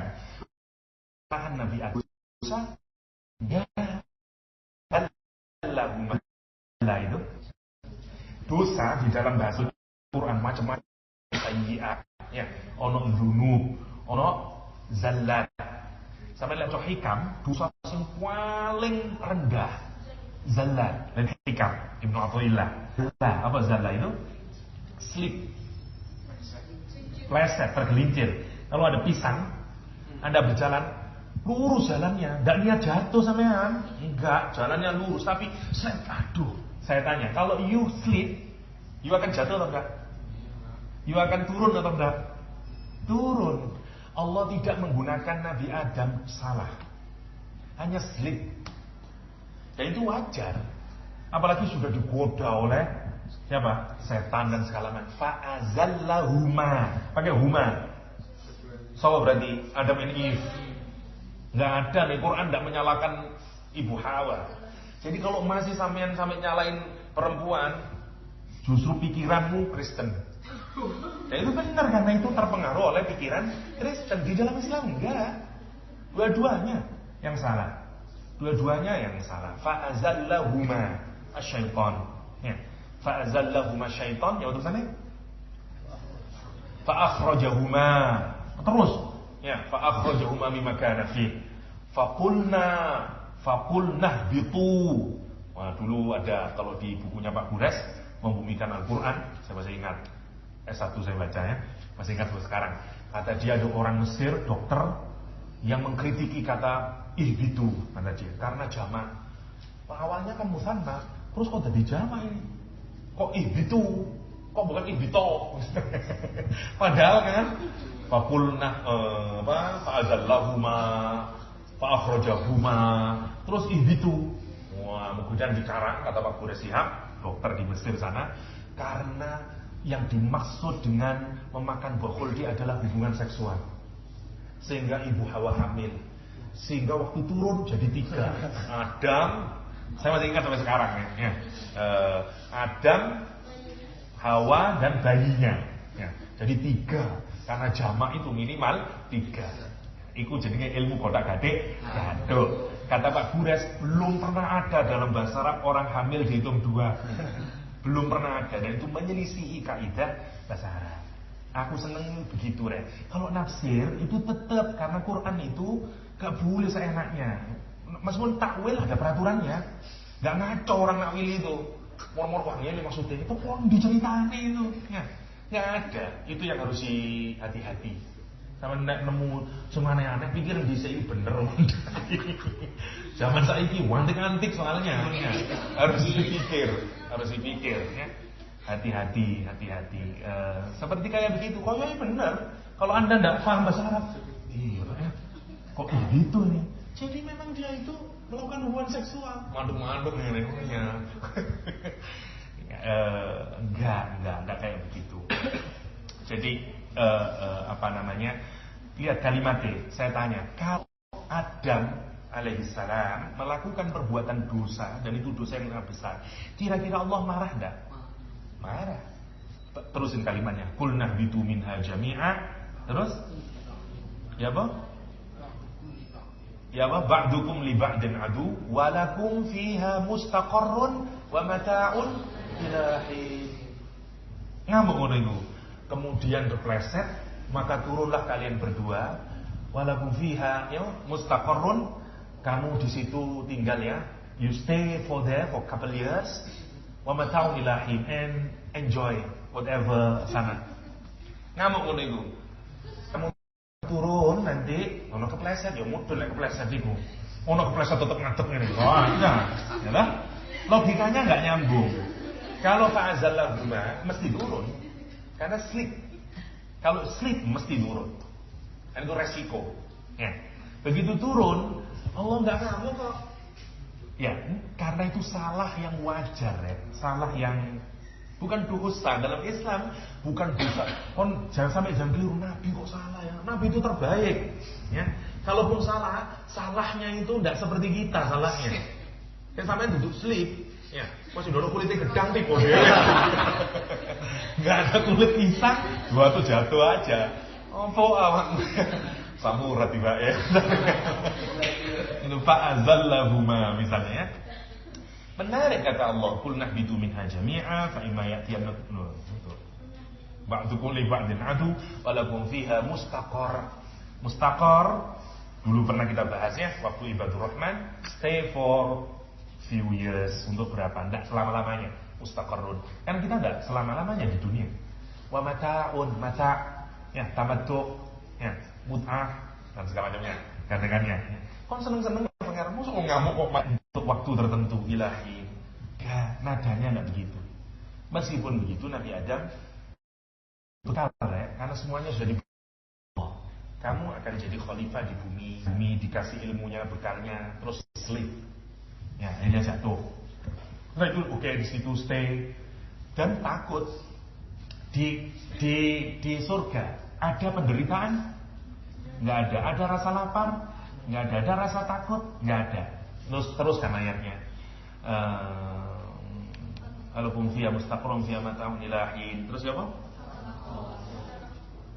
Nabi Adam. Ya. Allahumma Dosa di dalam bahasa Quran macam-macam. Sayyi'at, ya. Ono dzunub, ono zallat. Sampai lihat hikam, dosa yang paling rendah zallat dan hikam Ibnu Athaillah. Zallat, apa zallat itu? Slip, pleset, tergelincir. Kalau ada pisang, Anda berjalan lurus jalannya, tidak niat jatuh sampean, enggak, jalannya lurus, tapi aduh, saya tanya, kalau you slip, you akan jatuh atau enggak? You akan turun atau enggak? Turun. Allah tidak menggunakan Nabi Adam salah, hanya slip. Dan itu wajar. Apalagi sudah digoda oleh siapa? Setan dan segala macam. Fa'azallahuma. Pakai huma. So berarti Adam and Eve. Nggak ada nih, Quran tidak menyalahkan Ibu Hawa. Jadi kalau masih sampai nyalain perempuan, justru pikiranmu Kristen. Dan itu benar, karena itu terpengaruh oleh pikiran Kristen. Di dalam Islam enggak. Dua-duanya yang salah. Dua-duanya yang salah. Fa'azallahuma asyaiton. Ya. Fa'azallahuma syaiton. Ya tulisannya. Fa'akhrajahuma. Terus. Ya. Fa'akhrajahuma mimma kana fi. Faqulna bitu. Wah, dulu ada kalau di bukunya Pak Gures Membumikan Al-Quran, saya masih ingat. S1 saya baca ya, masih ingat sampai sekarang. Kata dia ada orang Mesir, dokter, yang mengkritiki kata ihbitu, kata dia, karena jamak. Awalnya kan musanna, terus kok jadi jamak ini? Kok ihbitu? Kok bukan ihbito? Padahal kan, faqulna fa'azallahuma fa'akhrajahuma, terus ihbitu. Wah, kemudian dikarang kata Pak Gures Shihab, dokter di Mesir sana, karena yang dimaksud dengan memakan buah khuldi adalah hubungan seksual, sehingga ibu Hawa hamil, sehingga waktu turun jadi 3. Adam, saya masih ingat sampai sekarang ya. Adam, Hawa dan bayinya ya. Jadi 3, karena jamak itu minimal 3. Iku jadinya ilmu kotak gadek gaduk. Kata Pak Gures, belum pernah ada dalam bahasa Arab orang hamil dihitung 2. Belum pernah ada, dan itu menyelisihi kaidah bahasa Arab. Aku seneng begitu, Re. Kalau nafsir itu tetap, karena Quran itu gak boleh seenaknya. Meskipun takwil ada peraturannya, gak ngaco orang nakwil itu. Mor-mor wah ini maksudnya itu orang diceritani itu. Ya, gak ada. Itu yang harus hati-hati. Sama nemu cuma aneh-aneh, pikir di sini bener. Zaman saiki wantik-antik soalnya. Ya. Harus dipikir ya. Hati-hati. Seperti kayak begitu. Kalau ini benar, kalau Anda tidak paham bahasa Arab, iya ya. Kok begitu nih? Jadi memang dia itu melakukan hubungan seksual. Manduk-manduk nih namanya. Enggak kayak begitu. Jadi lihat kalimatnya. Saya tanya, kalau Adam alaihissalam melakukan perbuatan dosa, dan itu dosa yang sangat besar, kira-kira Allah marah enggak? Marah. Terusin kalimatnya. Qulna bitu minha jami'a. Terus? Ya apa? Ba'dukum li ba'din adu walakum fiha mustaqarrun wa mata'un ila hin. Ngambek ngono iku. Kemudian berpleset, maka turunlah kalian berdua, walakum fiha mustaqarrun, kamu di situ tinggal ya, you stay for couple years, wa mata'un ila hin, and enjoy whatever sana. Ngamuk ngono iku. Kamu turun nanti ono kepleset ya mudun lek kepleset iku. Ono kepleset tetep ngadeg ngene. Wah, ya lah. Logikanya enggak nyambung. Kalau fa'azallahuma mesti turun. Karena slip. Kalau slip mesti turun. Dan itu resiko. Ya. Begitu turun, Allah enggak ngamuk kok. Ya, karena itu salah yang wajar ya. Salah yang bukan dosa dalam Islam, bukan dosa. Jangan keliru, Nabi kok salah ya. Nabi itu terbaik, ya. Kalaupun salah, salahnya itu tidak seperti kita salahnya. Kan sampai duduk slip, ya. Masih dorong kulitnya gedang tipe ya. Nggak ada kulit pisang, dua tuh jatuh aja. Apa awak samurat tiba ya. Itu fa'azallahuma misalnya ya. Menarik kata Allah, qul nahbitu minha jami'a fa imma ya'tiyannakum ba'dukum li ba'din adu wa lakum fiha mustaqar. Mustaqar dulu pernah kita bahas ya, waktu ibadur rahman, stay for few years, untuk berapa? Enggak selama-lamanya. Mustaqarrun. Kan kita enggak selama-lamanya di dunia. Wa mata'un, mata' ya, tamattu' ya, mut'ah dan segala macamnya, gandengannya. Kok seneng-seneng pengen musuh ngamuk kok untuk waktu tertentu ilahi. Ya, nadanya enggak begitu. Meskipun begitu Nabi Adam bekal ya, karena semuanya sudah diberi Allah. Kamu akan jadi khalifah di bumi, dikasih ilmunya, bekalnya, terus sleep. Ya, akhirnya jatuh. Nah itu oke, di situ stay dan takut di surga ada penderitaan? Nggak ada. Ada rasa lapar? Nggak ada. Ada rasa takut? Nggak ada. Teruskan ayatnya. Alakum fiya mustaqarrun fiya mata'un ila hin. Terus apa?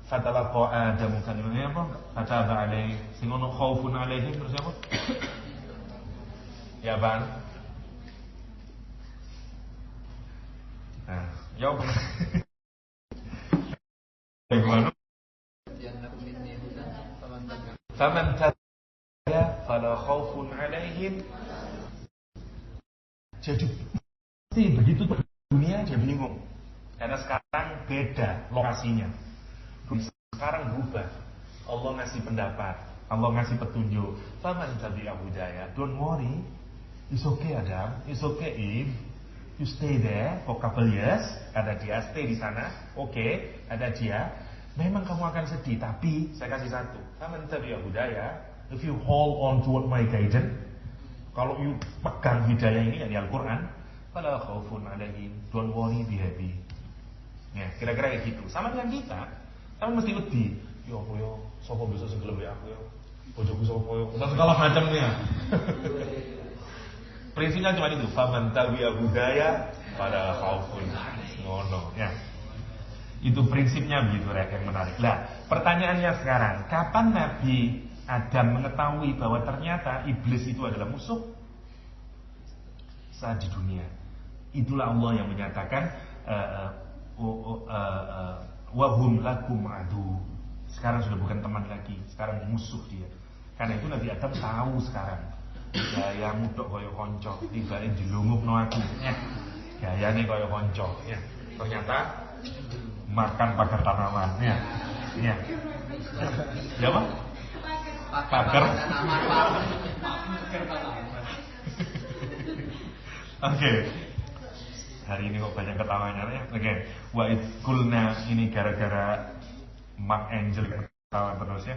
Fatalaqa Adamu kalimatan apa? Fataba alaihi. Sing ono khaufun alaihim terus apa? Ya Bang. Nah, jawab. Bagaimana? Faman tabi'a fala khaufun alaihim. Jadi begitu tuh dunia dia bingung. Karena sekarang beda lokasinya. Sekarang berubah. Allah ngasih pendapat, Allah ngasih petunjuk. Faman tabi'a hudaya. Don't worry. It's okay Adam, it's okay Eve. You stay there for couple years. Ada dia stay di sana. Oke, ada dia. Memang kamu akan sedih, tapi saya kasih satu. Faman tabi'a hudaya. If you hold on toward my guidance, kalau you pegang hidayah ini yang di Al-Quran, fala khaufun alaihim. Don't worry, be happy. Ya, kira-kira kayak gitu. Sama dengan kita. Kamu mesti wedi. Ya apa ya, sapa bisa segelem ya aku ya. Bojoku sapa ya. Dan segala macamnya. Prinsipnya cuma itu, faman tabi'a hudaya pada khaufun ngono ya. Itu prinsipnya begitu yang menarik. Lah, pertanyaannya sekarang, kapan Nabi Adam mengetahui bahwa ternyata iblis itu adalah musuh? Saat di dunia. Itulah Allah yang menyatakan wahum lakum adu. Sekarang sudah bukan teman lagi, sekarang musuh dia. Karena itu Nabi Adam tahu sekarang. Gaya mudok kaya konco, tibae dilungupno aku. Ya. Gayane kaya konco, ya. Ternyata makan pagar tanaman, ya. Ya. Ya, Bang? Pagar. Oke. Hari ini kok banyak ketawanya ya. Oke. Wa idkulna ini gara-gara Mark Angel ketawa terus ya.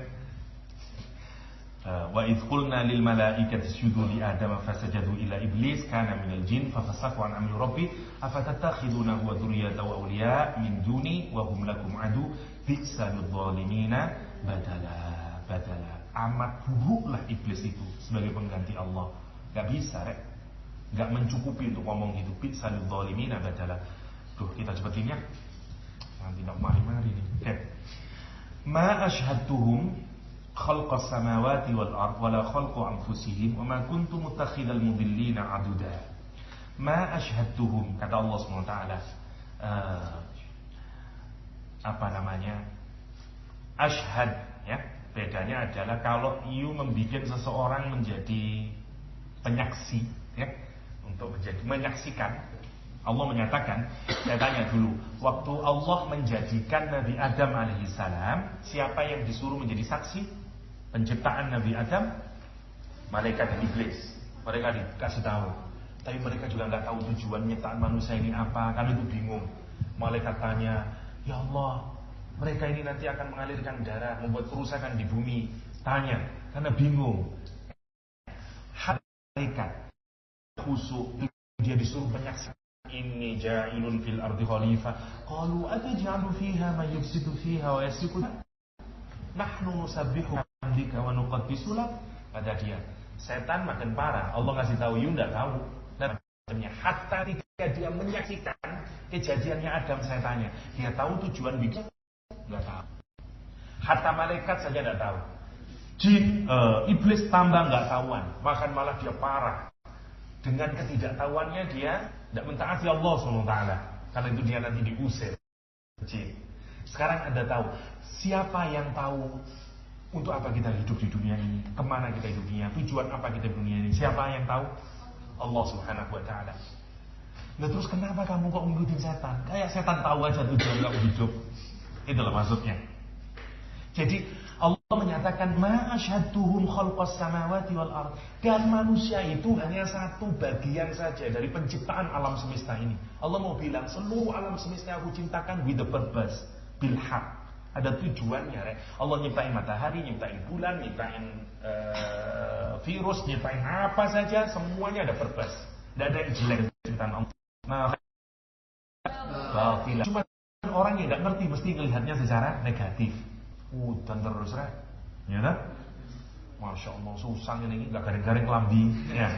Wa idkulna lil malaikati isjudu li Adam fasajadu ila iblis kana minal jin fafasaqa an amri rabbi afatattakhidunahu wa dhurriyyatahu awliya min duni wa hum lakum adu bi'sa lidh-dhalimina badala. Amat buruklah iblis itu sebagai pengganti Allah. Gak bisa, Rek. Gak mencukupi untuk ngomong gitu. Bi'sa lidh-dhalimina badala. Tuh, kita cepetin ya. Nanti tak mari-mari nih. Oke. Ma asyhadtuhum khalqas samawati wal ard wala khalqu anfusihim wa ma kuntu mutakhidal mudillina aduda. Ma asyhadtuhum, kata Allah SWT. Apa namanya? Asyhad ya. Bedanya adalah kalau you membuat seseorang menjadi penyaksi ya, untuk menjadi menyaksikan. Allah menyatakan, saya tanya dulu, waktu Allah menjadikan Nabi Adam alaihissalam, siapa yang disuruh menjadi saksi penciptaan Nabi Adam? Malaikat dan iblis. Mereka dikasih tahu, tapi mereka juga nggak tahu tujuan nyiptaan manusia ini apa. Kan itu bingung. Malaikat tanya, ya Allah, mereka ini nanti akan mengalirkan darah, membuat kerusakan di bumi. Tanya, karena bingung. Malaikat khusuk, dia disuruh menyaksikan. Inni ja'ilun fil ardi khalifah. Qalu ataj'alu fiha man yufsidu fiha wa yasfiku. Nahnu nusabbihu bihamdika wa nuqaddisu lak. Kata dia, setan makin parah. Allah ngasih tahu, you enggak tahu. Dan hatta ketika dia menyaksikan kejadiannya Adam, saya tanya, dia tahu tujuan bikin? Enggak tahu. Hatta malaikat saja enggak tahu. Jin, iblis tambah enggak tahuan, bahkan malah dia parah. Dengan ketidaktahuannya dia tidak mentaati Allah SWT. Karena itu dia nanti diusir. Sekarang Anda tahu, siapa yang tahu untuk apa kita hidup di dunia ini, kemana kita hidup di dunia, tujuan apa kita di dunia ini, siapa yang tahu? Allah Subhanahu wa ta'ala. Nah terus kenapa kamu kok ngikutin setan? Kayak setan tahu aja tujuan kamu hidup. Itulah maksudnya. Jadi Allah menyatakan ma asyhadtuhum khalqas samawati wal ard. Dan manusia itu hanya satu bagian saja dari penciptaan alam semesta ini. Allah mau bilang seluruh alam semesta aku ciptakan with the purpose, bil haq. Ada tujuannya. Allah nyiptain matahari, nyiptain bulan, nyiptain virus, nyiptain apa saja, semuanya ada purpose. Tidak ada yang jelek ciptaan Allah. Nah, cuma orang yang tidak ngerti mesti melihatnya secara negatif. Dan terus ya kan? Masya Allah susah ini nggak garing-garing lambi, ya,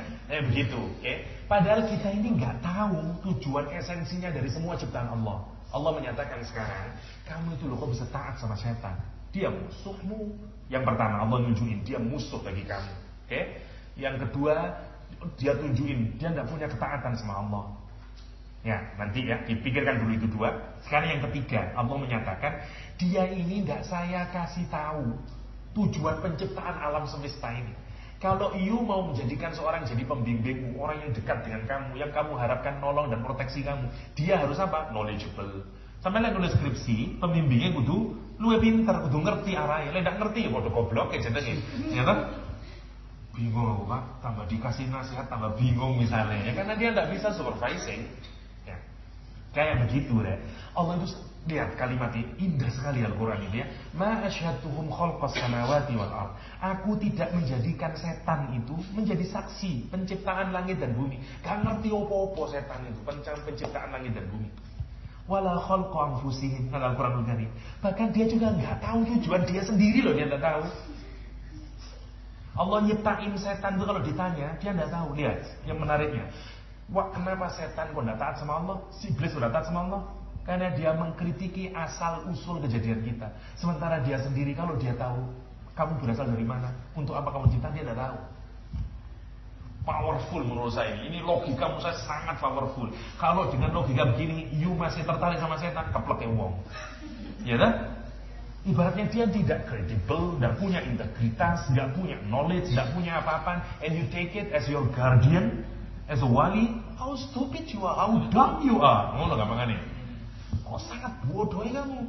begitu. Okay? Padahal kita ini nggak tahu tujuan esensinya dari semua ciptaan Allah. Allah menyatakan sekarang, kamu itu loh kok bisa taat sama setan? Dia musuhmu. Yang pertama Allah nunjukin dia musuh bagi kamu. Okay? Yang kedua dia tunjukin dia tidak punya ketaatan sama Allah. Ya, nanti ya, dipikirkan dulu itu dua. Sekarang yang ketiga, Allah menyatakan dia ini tidak saya kasih tahu tujuan penciptaan alam semesta ini. Kalau you mau menjadikan seorang jadi pembimbingmu, orang yang dekat dengan kamu, yang kamu harapkan nolong dan proteksi kamu, dia harus apa? Knowledgeable. Sampai lagi nulis skripsi, pembimbingnya kudu luwih pinter, kudu ngerti arahnya. Lek ndak ngerti ya bodoh goblok ya jenenge. Ya kan? Bingung Pak, tambah dikasih nasihat tambah bingung misalnya. Ya karena dia tidak bisa supervising. Ya. Kayak begitu deh. Allah itu lihat kalimat ini indah sekali Al-Quran ini ya. Ma asyhadtuhum khalqas samawati wal ard. Aku tidak menjadikan setan itu menjadi saksi penciptaan langit dan bumi. Gak ngerti opo-opo setan itu penciptaan langit dan bumi. Wala khalqa anfusihim. Al-Quran Karim. Bahkan dia juga nggak tahu tujuan dia sendiri loh, dia nggak tahu. Allah nyiptain setan itu kalau ditanya dia nggak tahu. Lihat yang menariknya. Wah, kenapa setan kok nggak taat sama Allah? Si iblis udah taat sama Allah? Karena dia mengkritiki asal usul kejadian kita. Sementara dia sendiri kalau dia tahu kamu berasal dari mana, untuk apa kamu cipta, dia tidak tahu. Powerful menurut saya ini logika menurut saya sangat powerful. Kalau dengan logika begini, you masih tertarik sama setan, keplek wong. Ya kan? Ibaratnya dia tidak kredibel, tidak punya integritas, tidak punya knowledge, tidak punya apa-apa, and you take it as your guardian, as a wali. How stupid you are, how dumb you are. Ngono gampangane. Kok sangat bodoh ya kamu.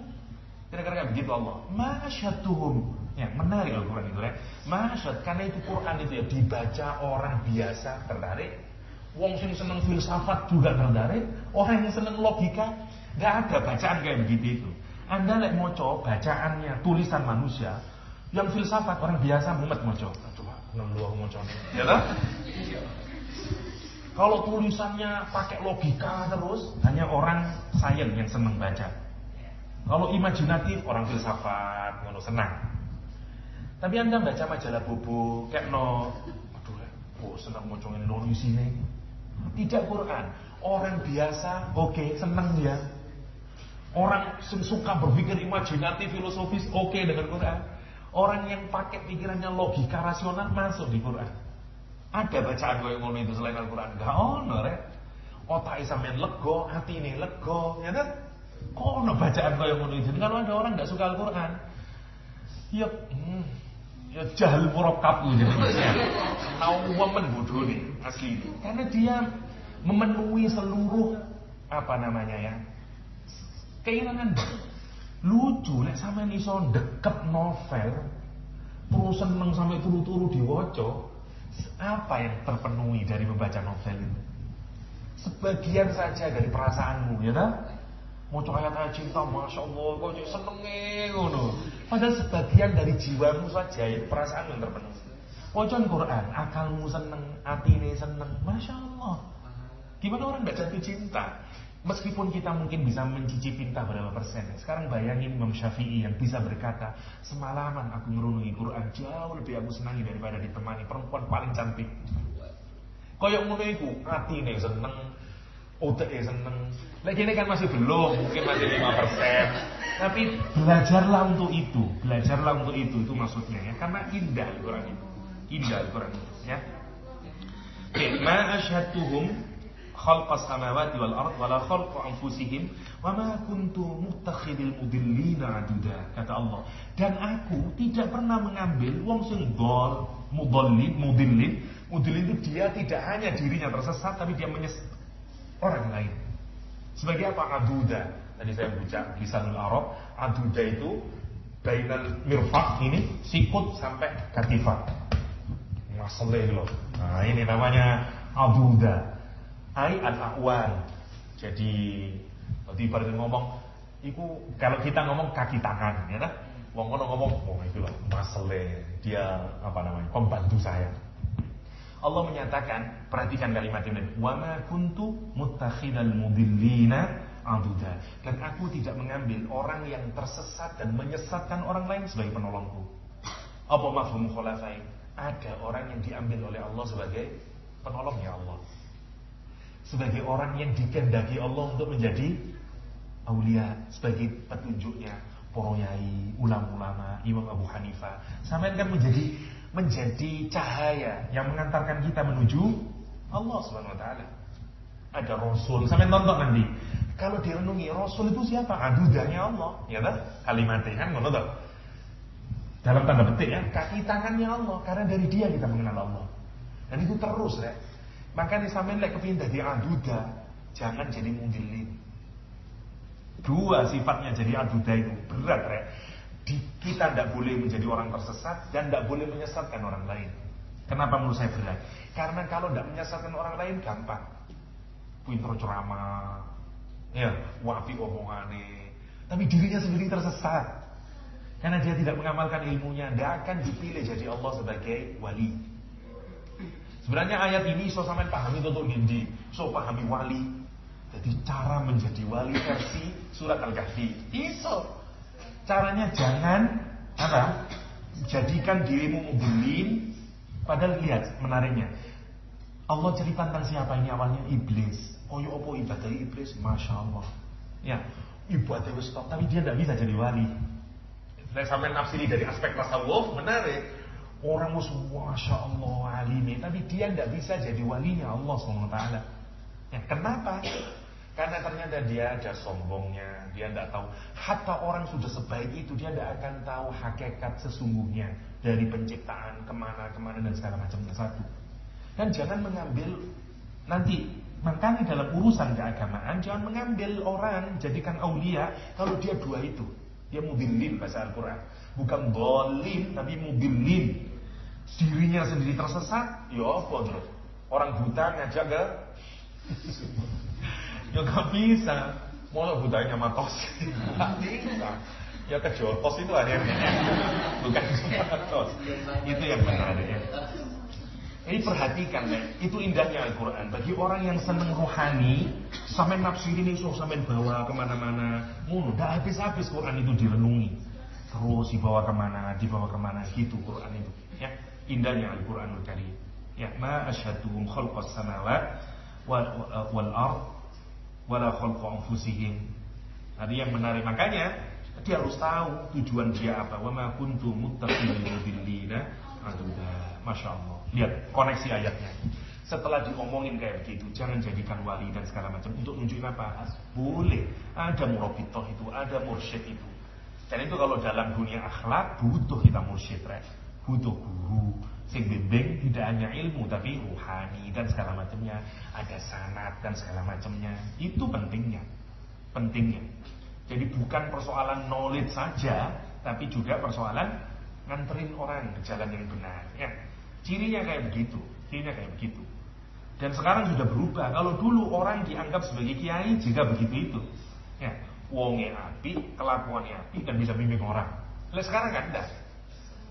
Kira-kira begitu Allah. Masyadtuhum. Ya, menarik Al-Quran itu ya. Masyad, karena itu Quran itu ya dibaca orang biasa tertarik. Wong sing seneng filsafat juga tertarik. Orang yang seneng logika, gak ada bacaan kayak begitu itu. Anda lek moco bacaannya tulisan manusia, yang filsafat orang biasa mumet moco. Coba nang luar moco nih. Ya kan? Kalau tulisannya pakai logika terus, hanya orang sains yang senang baca. Kalau imajinatif, orang filsafat, ngono senang. Tapi Anda baca majalah Bobo, kayak aduh, senang mocongin nulis ini. Tidak Quran. Orang biasa, oke, senang dia. Orang suka berpikir imajinatif, filosofis, oke dengan Quran. Orang yang pakai pikirannya logika rasional masuk di Quran. Ada bacaan gue yang ngono itu selain Al-Quran? Gak ono rek. Otak sampean lego, hati ini lego, ya kan? Kok ono bacaan gue yang ngono itu? Kalau ada orang gak suka Al-Quran, ya jahil murakkab gitu. Nau woman bodoh nih asli itu. Karena dia memenuhi seluruh keinginan Anda. Lucu nek sampean iso deket novel, terus seneng sampai turu-turu diwaca. Apa yang terpenuhi dari membaca novel itu? Sebagian saja dari perasaanmu, ya kan? Mau ayat-ayat cinta, masya Allah, kok senengnya ngono. Padahal sebagian dari jiwamu saja, perasaan yang terpenuhi. Wacan Quran, akalmu seneng, hatinya seneng, masya Allah. Gimana orang tidak jatuh cinta? Meskipun kita mungkin bisa mencicipi entah berapa persen. Sekarang bayangin Imam Syafi'i yang bisa berkata, semalaman aku ngerunungi Quran, jauh lebih aku senangi daripada ditemani perempuan paling cantik. Kayak ngono iku, atine seneng, uteke seneng. Lagi ini kan masih belum, mungkin masih 5%. Tapi belajarlah untuk itu maksudnya ya. Karena indah Al-Quran itu. Indah Al-Quran itu ya. Ma asyhadtuhum khalqas samawati wal ard wala khalqa anfusihim wa ma kuntu muttakhidil mudillina aduda, kata Allah. Dan aku tidak pernah mengambil wong sing mudillin itu dia tidak hanya dirinya tersesat tapi dia menyesat orang lain. Sebagai apa? Aduda. Tadi saya baca lisanul Arab, aduda itu bainal mirfaq ini sikut sampai katifah. Masalah loh. Nah, ini namanya aduda. Ai al-aqwal. Jadi ibaratnya ngomong iku kalau kita ngomong kaki tangan ya kan. Wong ngono ngomong, oh itu loh masalah dia apa namanya? Pembantu saya. Allah menyatakan, perhatikan kalimat ini, wa ma kuntu muttakhidal mudillina aduda. Dan aku tidak mengambil orang yang tersesat dan menyesatkan orang lain sebagai penolongku. Apa mafhum khulafai? Ada orang yang diambil oleh Allah sebagai penolongnya Allah, sebagai orang yang dikehendaki Allah untuk menjadi aulia, sebagai petunjuknya para yai, ulama-ulama, Imam Abu Hanifah. Sampai kan menjadi cahaya yang mengantarkan kita menuju Allah Subhanahu wa taala. Ada Rasul, sampai nonton nanti. Kalau direnungi, Rasul itu siapa? Adudahnya Allah, ya kan? Kalimatnya kan ngono toh. Dalam tanda petik ya, kaki tangannya Allah, karena dari dia kita mengenal Allah. Dan itu terus ya. Makanya sampean lek kepengin dadi aduda, jangan jadi mudillin. Dua sifatnya jadi aduda itu berat ya. Kita tidak boleh menjadi orang tersesat dan tidak boleh menyesatkan orang lain. Kenapa menurut saya berat? Karena kalau tidak menyesatkan orang lain gampang. Pinter ceramah, ya, wapi omongane, tapi dirinya sendiri tersesat. Karena dia tidak mengamalkan ilmunya, tidak akan dipilih jadi Allah sebagai wali. Sebenarnya ayat ini so sampean pahami untuk dindi, so pahami wali. Jadi cara menjadi wali versi surat Al-Kahfi. Iso. Caranya jangan apa? Jadikan dirimu mudillin. Padahal lihat menariknya. Allah cerita tentang siapa ini awalnya? Iblis. Oh ya apa ibadah iblis? Masya Allah. Ya, ibadah wis top, tapi dia tidak bisa jadi wali. Saya sampai nafsiri dari aspek tasawuf menarik. Orang masya Allah wali ini, tapi dia tidak bisa jadi walinya Allah SWT. Ya, kenapa? Karena ternyata dia ada sombongnya, dia tidak tahu. Hatta orang sudah sebaik itu, dia tidak akan tahu hakikat sesungguhnya dari penciptaan kemana dan segala macamnya satu. Dan jangan mengambil nanti, makanya dalam urusan keagamaan jangan mengambil orang jadikan aulia kalau dia dua itu. Dia mudillin bahasa Al-Quran, bukan dolin tapi mudillin. Dirinya sendiri tersesat, ya apa terus? Orang buta ngajak ke ya gak bisa. Mau butanya matos gak bisa. Ya kejotos itu akhirnya. Bukan matos. Itu yang benar ya. Jadi perhatikan ya, itu indahnya Al-Quran. Bagi orang yang senang rohani, sampai nafsirin itu sampai bawa kemana-mana, udah habis-habis Quran itu direnungi, terus dibawa kemana gitu Quran itu. Ya, indahnya Al-Quranul Karim. Ya, ma asyhadtuhum khalqas samawati wal ard wala khalqa anfusihim. Tadi yang menarik, makanya dia harus tahu tujuan dia apa. Wa ma kuntu muttaqidil mudillina aduda. Masya Allah. Lihat koneksi ayatnya. Setelah diomongin kayak begitu, jangan jadikan wali dan segala macam untuk nunjukin apa? Boleh. Ada murabitoh itu, ada mursyid itu. Dan itu kalau dalam dunia akhlak butuh kita mursyid, butuh guru sing bimbing tidak hanya ilmu tapi ruhani dan segala macamnya, ada sanad dan segala macamnya. Itu pentingnya. Jadi bukan persoalan knowledge saja, tapi juga persoalan nganterin orang ke jalan yang benar. Ya. Cirinya kayak begitu. Dan sekarang sudah berubah. Kalau dulu orang dianggap sebagai kiai jika begitu itu. Ya, wonge api, kelakuannya api dan bisa bimbing orang. Lah sekarang kan enggak.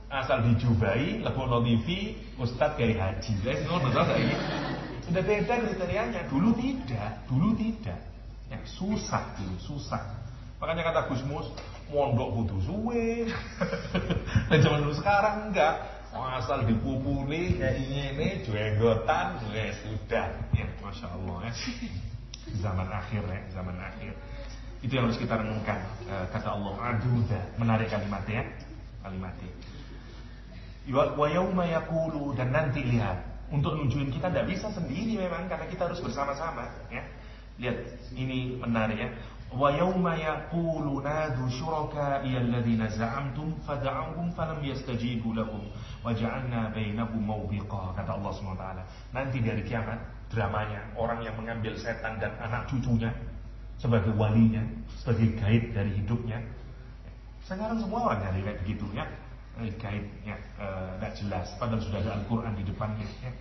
Asal dijubai, lebono TV, ustaz kiai haji. Ngono to saiki. Sudah beda kriterianya. Dulu tidak. Ya, susah. Makanya kata Gus Mus, mondok kudu suwe. Dan zaman dulu sekarang enggak. Asal dipupuli kayak ini jenggotan, ya sudah. Ya, masya Allah ya. Zaman akhir. Itu yang harus kita renungkan. Kata Allah, aduda, menarik kalimatnya. Wa yauma yaqulu, dan nanti lihat Untuk nunjukin kita tidak bisa sendiri memang, karena kita harus bersama-sama. Ya. Lihat, ini menarik ya. Wa yauma yaqulu nadu syuraka'i alladziina za'amtum fada'awhum falam yastajibu lahum wa ja'alna bainahum mawbiqa, kata Allah SWT. Nanti dari kiamat dramanya orang yang mengambil setan dan anak cucunya sebagai walinya, sebagai guide dari hidupnya. Sekarang semua orang nyari kayak begitu ya. Guide-nya enggak jelas, padahal sudah ada Al-Qur'an di depannya ya.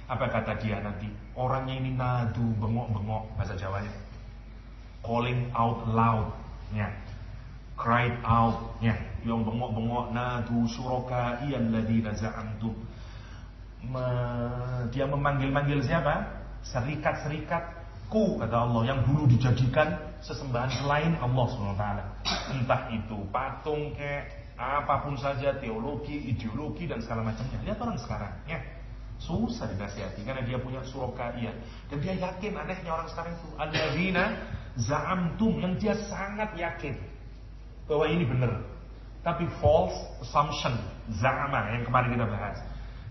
Apa kata dia nanti? Orangnya ini nadu, bengok-bengok bahasa Jawanya. Calling out loud, ya. Cried out, ya. Yang bengok-bengok nadu syuraka'i alladziina za'amtum. Dia memanggil-manggil siapa? Serikat-serikatku, kata Allah, yang dulu dijadikan sesembahan selain Allah SWT. Entah itu patung kayak apapun saja, teologi, ideologi dan segala macamnya. Lihat orang sekarang, ya. Susah dinasihati karena dia punya surakaiyah, dan dia yakin. Anehnya orang sekarang itu alladzina za'amtum, yang dia sangat yakin bahwa ini benar, tapi false assumption, za'ama yang kemarin kita bahas.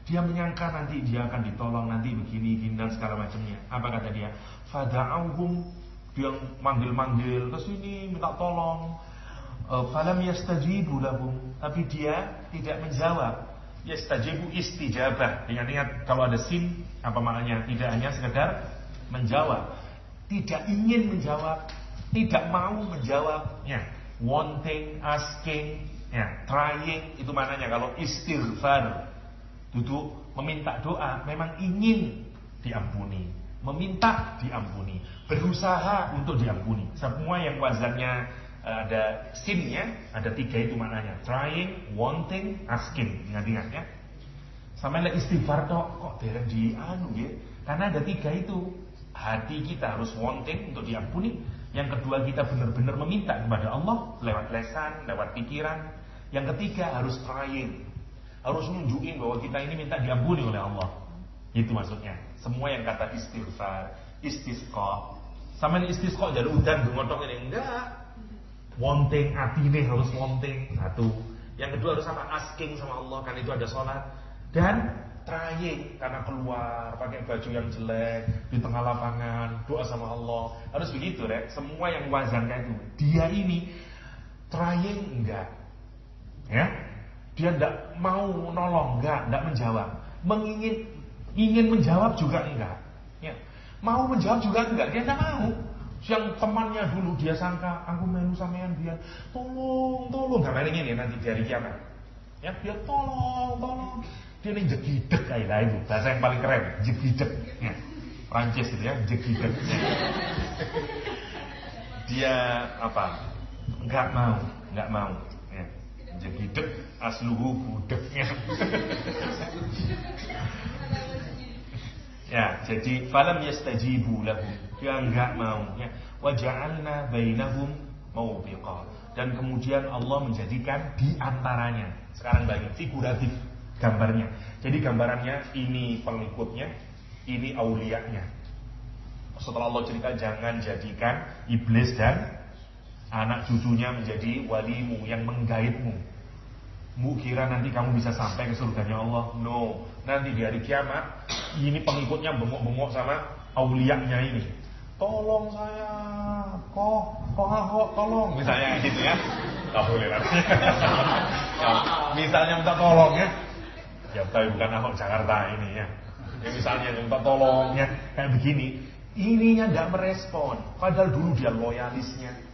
Dia menyangka nanti dia akan ditolong, nanti begini dan segala macamnya. Apa kata dia? Fada'auhum, dia manggil-manggil ke sini minta tolong. Falam yastajibu lahum, tapi dia tidak menjawab. Yastajibu istijabah. Ingat-ingat kalau ada sin apa maknanya? Tidak hanya sekedar menjawab, tidak ingin menjawab, tidak mau menjawab, ya. Wanting, asking, ya. Trying, itu maknanya. Kalau istighfar, duduk meminta doa, memang ingin diampuni, meminta diampuni, berusaha untuk diampuni. Semua yang wazannya ada sinnya, ada 3 itu maknanya. Trying, wanting, asking. Ingat-ingat ya. Sama lah istighfar kok dereng di ya. Karena ada 3 itu. Hati kita harus wanting untuk diampuni. Yang kedua, kita benar-benar meminta kepada Allah lewat lesan, lewat pikiran. Yang ketiga harus trying, harus nunjukin bahwa kita ini minta diampuni oleh Allah. Itu maksudnya. Semua yang kata istighfar, istisqa. Sama istisqa jadi udan ngotok ini enggak. Wanting, atine harus wanting, satu. Yang kedua harus sama asking sama Allah, kan itu ada sholat. Dan trying, karena keluar pakai baju yang jelek di tengah lapangan, doa sama Allah. Harus begitu, Rek. Semua yang wazan kayak itu. Dia ini trying enggak, ya. Dia enggak mau nolong, enggak menjawab. Ingin menjawab juga enggak, ya. Mau menjawab juga enggak, dia enggak mau. Yang temannya dulu dia sangka, aku melu sampean biar tolong, gak maling ini nanti dari kiamat. Ya, dia tolong. Dia ini jegidek kayak itu. Bahasa yang paling keren, jegidek. Ya. Prancis itu ya, jegidek. Ya. Dia apa? Enggak mau. Ya. Jegidek asluhu budeknya. Ya, jadi falam yastajibu lahum, dia enggak mau, ya. Wa ja'alna bainahum mawbiqa, dan kemudian Allah menjadikan di antaranya. Sekarang bagi figuratif gambarnya. Jadi gambarannya ini pengikutnya, ini aulianya. Setelah Allah cerita jangan jadikan iblis dan anak cucunya menjadi walimu yang menggaibmu. Mu kira nanti kamu bisa sampai ke surganya Allah? No. Nanti di hari kiamat ini pengikutnya bengok-bengok sama auliyanya ini. Tolong saya, kok tolong, misalnya gitu ya. Gak boleh lah. Misalnya minta tolong ya. Ya tapi bukan Ahok Jakarta ini ya. Misalnya minta tolong ya kayak begini. Ininya tidak merespon. Padahal dulu dia loyalisnya.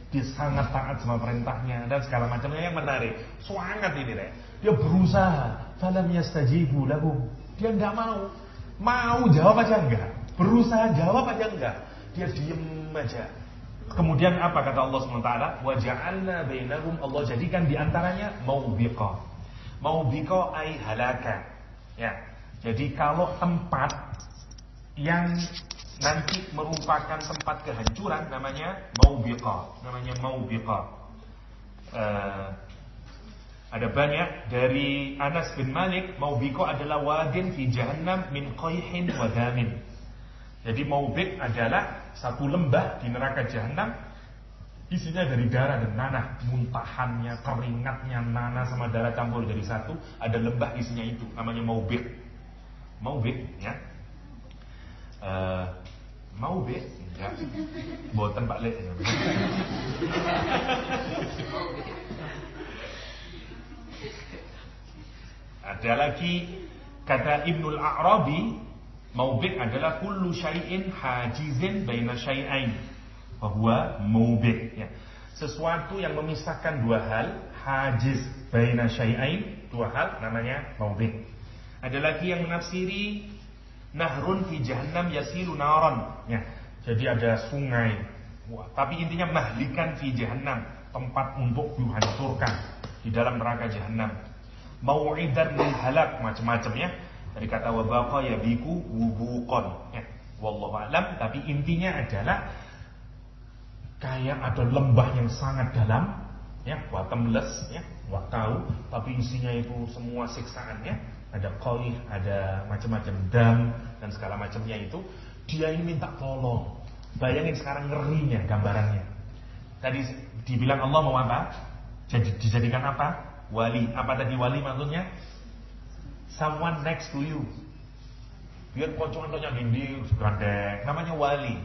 Dia sangat taat sama perintahnya dan segala macamnya. Yang menarik, semangat ini deh. Dia berusaha, falam yastajibu lahum. Dia enggak mau jawab aja enggak, berusaha jawab aja enggak. Dia diem aja. Kemudian apa kata Allah SWT? Wa ja'alna bainahum, Allah jadikan di antaranya mawbiqa. Mawbiqa ay halaka. Ya. Jadi kalau tempat yang nanti merupakan tempat kehancuran namanya mawbiqa. Ada banyak dari Anas bin Malik, mawbiqa adalah wadin fi jahannam min qayhin wa damin. Jadi mawbiq adalah satu lembah di neraka jahanam, isinya dari darah dan nanah, muntahannya, keringatnya, nanah sama darah campur jadi satu. Ada lembah isinya itu, namanya mawbiq. Maubik ya. Maubik enggak. Boten Pak Lek. Ada lagi kata Ibnul A'rabi, maubik adalah kullu syai'in hajizin baina syai'ain. Bahwa maubik ya. Sesuatu yang memisahkan dua hal, hajiz baina syai'ain, dua hal namanya maubik. Ada lagi yang menafsiri nahrun fi jahannam yasilu naran ya. Jadi ada sungai. Wah, tapi intinya mahlikan fi jahannam, tempat untuk dihancurkan di dalam neraka jahannam. Mau'idan lil halak, macam-macam ya. Dari kata wabaqa yabiku wubuqan ya. Wallahu a'lam, tapi intinya adalah kayak ada lembah yang sangat dalam ya, bottomless ya, nggak tahu, tapi isinya itu semua siksaan ya. Ada qaih, ada macam-macam dam dan segala macamnya itu. Dia ini minta tolong. Bayangin sekarang ngerinya gambarannya. Tadi dibilang Allah mau apa? Dijadikan apa? Wali. Apa tadi wali maksudnya? Someone next to you. Biar koncoan-koncoan gini gandeng. Namanya wali.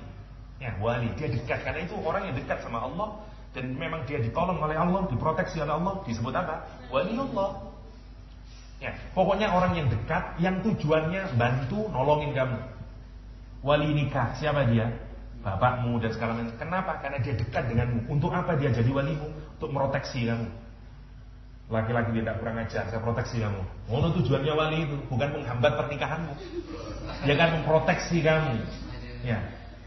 Ya, wali. Dia dekat karena itu orang yang dekat sama Allah dan memang dia ditolong oleh Allah, diproteksi oleh Allah. Disebut apa? Wali Allah. Ya, pokoknya orang yang dekat, yang tujuannya bantu nolongin kamu. Wali nikah, siapa dia? Bapakmu dan segala macam. Kenapa? Karena dia dekat denganmu. Untuk apa dia jadi walimu? Untuk meproteksi kamu. Laki-laki dia tidak kurang ajar, saya proteksi kamu. Oh, tujuannya wali itu bukan menghambat pernikahanmu. Dia kan memproteksi kamu. Ya.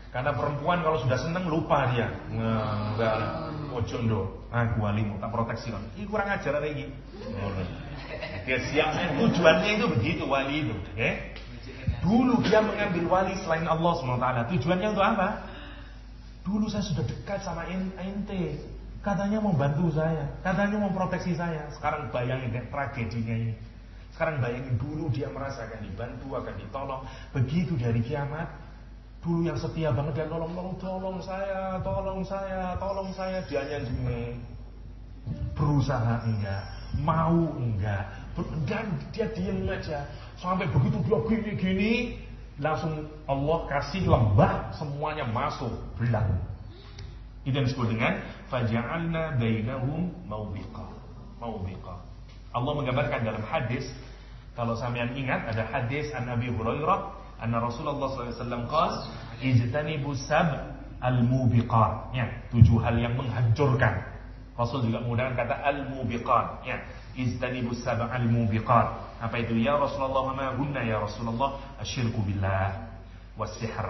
Karena perempuan kalau sudah senang lupa dia. Enggak, ojo ndo. Aku walimu, tak proteksi kamu. Ini kurang ajar lagi. Dia siapnya tujuannya itu begitu wali itu, ya. Dulu dia mengambil wali selain Allah SWT. Tujuannya untuk apa? Dulu saya sudah dekat sama ente. Katanya mau bantu saya, katanya mau proteksi saya. Sekarang bayangin tragedinya ini. Sekarang bayangin dulu dia merasa akan dibantu, akan ditolong. Begitu dari kiamat, dulu yang setia banget dia tolong saya. Dia hanya berusaha enggak, mau enggak, dan dia diam aja. Sampai begitu dia gini, langsung Allah kasih lembah, semuanya masuk belang. Itu yang disebut dengan faja'alna bainahum maubiqa. Allah menggambarkan dalam hadis, kalau sampean ingat ada hadis an Abi Hurairah, anna Rasulullah SAW qala ijtanibu al-mubiqat, ya, 7 hal yang menghancurkan. Rasul juga menggunakan kata al-mubiqat, ya, ijtanibu al-mubiqat. Apa itu ya Rasulullah? Ma hunna ya Rasulullah? Asyirku billah, was-sihr,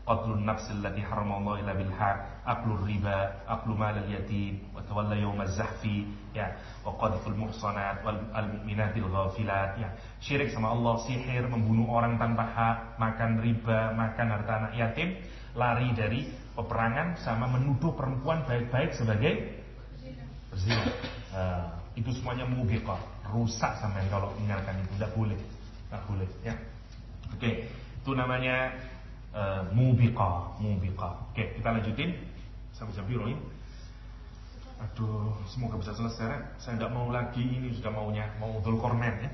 qatlun nafs allati haramallahu illa bil haq, aklur riba, aklu malal yatim, wa tawalla yawmaz zahfi, ya, wa qadful muhsanat wal mu'minatil ghafilat, ya. Syirik sama Allah, sihir, membunuh orang tanpa hak, makan riba, makan harta anak yatim, lari dari peperangan, sama menuduh perempuan baik-baik sebagai berzina. Itu semuanya mubiqah, rusak sampai kalau meninggalkan itu, tidak boleh, ya. Oke, itu namanya mubiqah. Oke, kita lanjutin sampai biru ini. Aduh, semoga bisa selesai. Saya tidak mau lagi, ini sudah mau Dzulqarnain ya.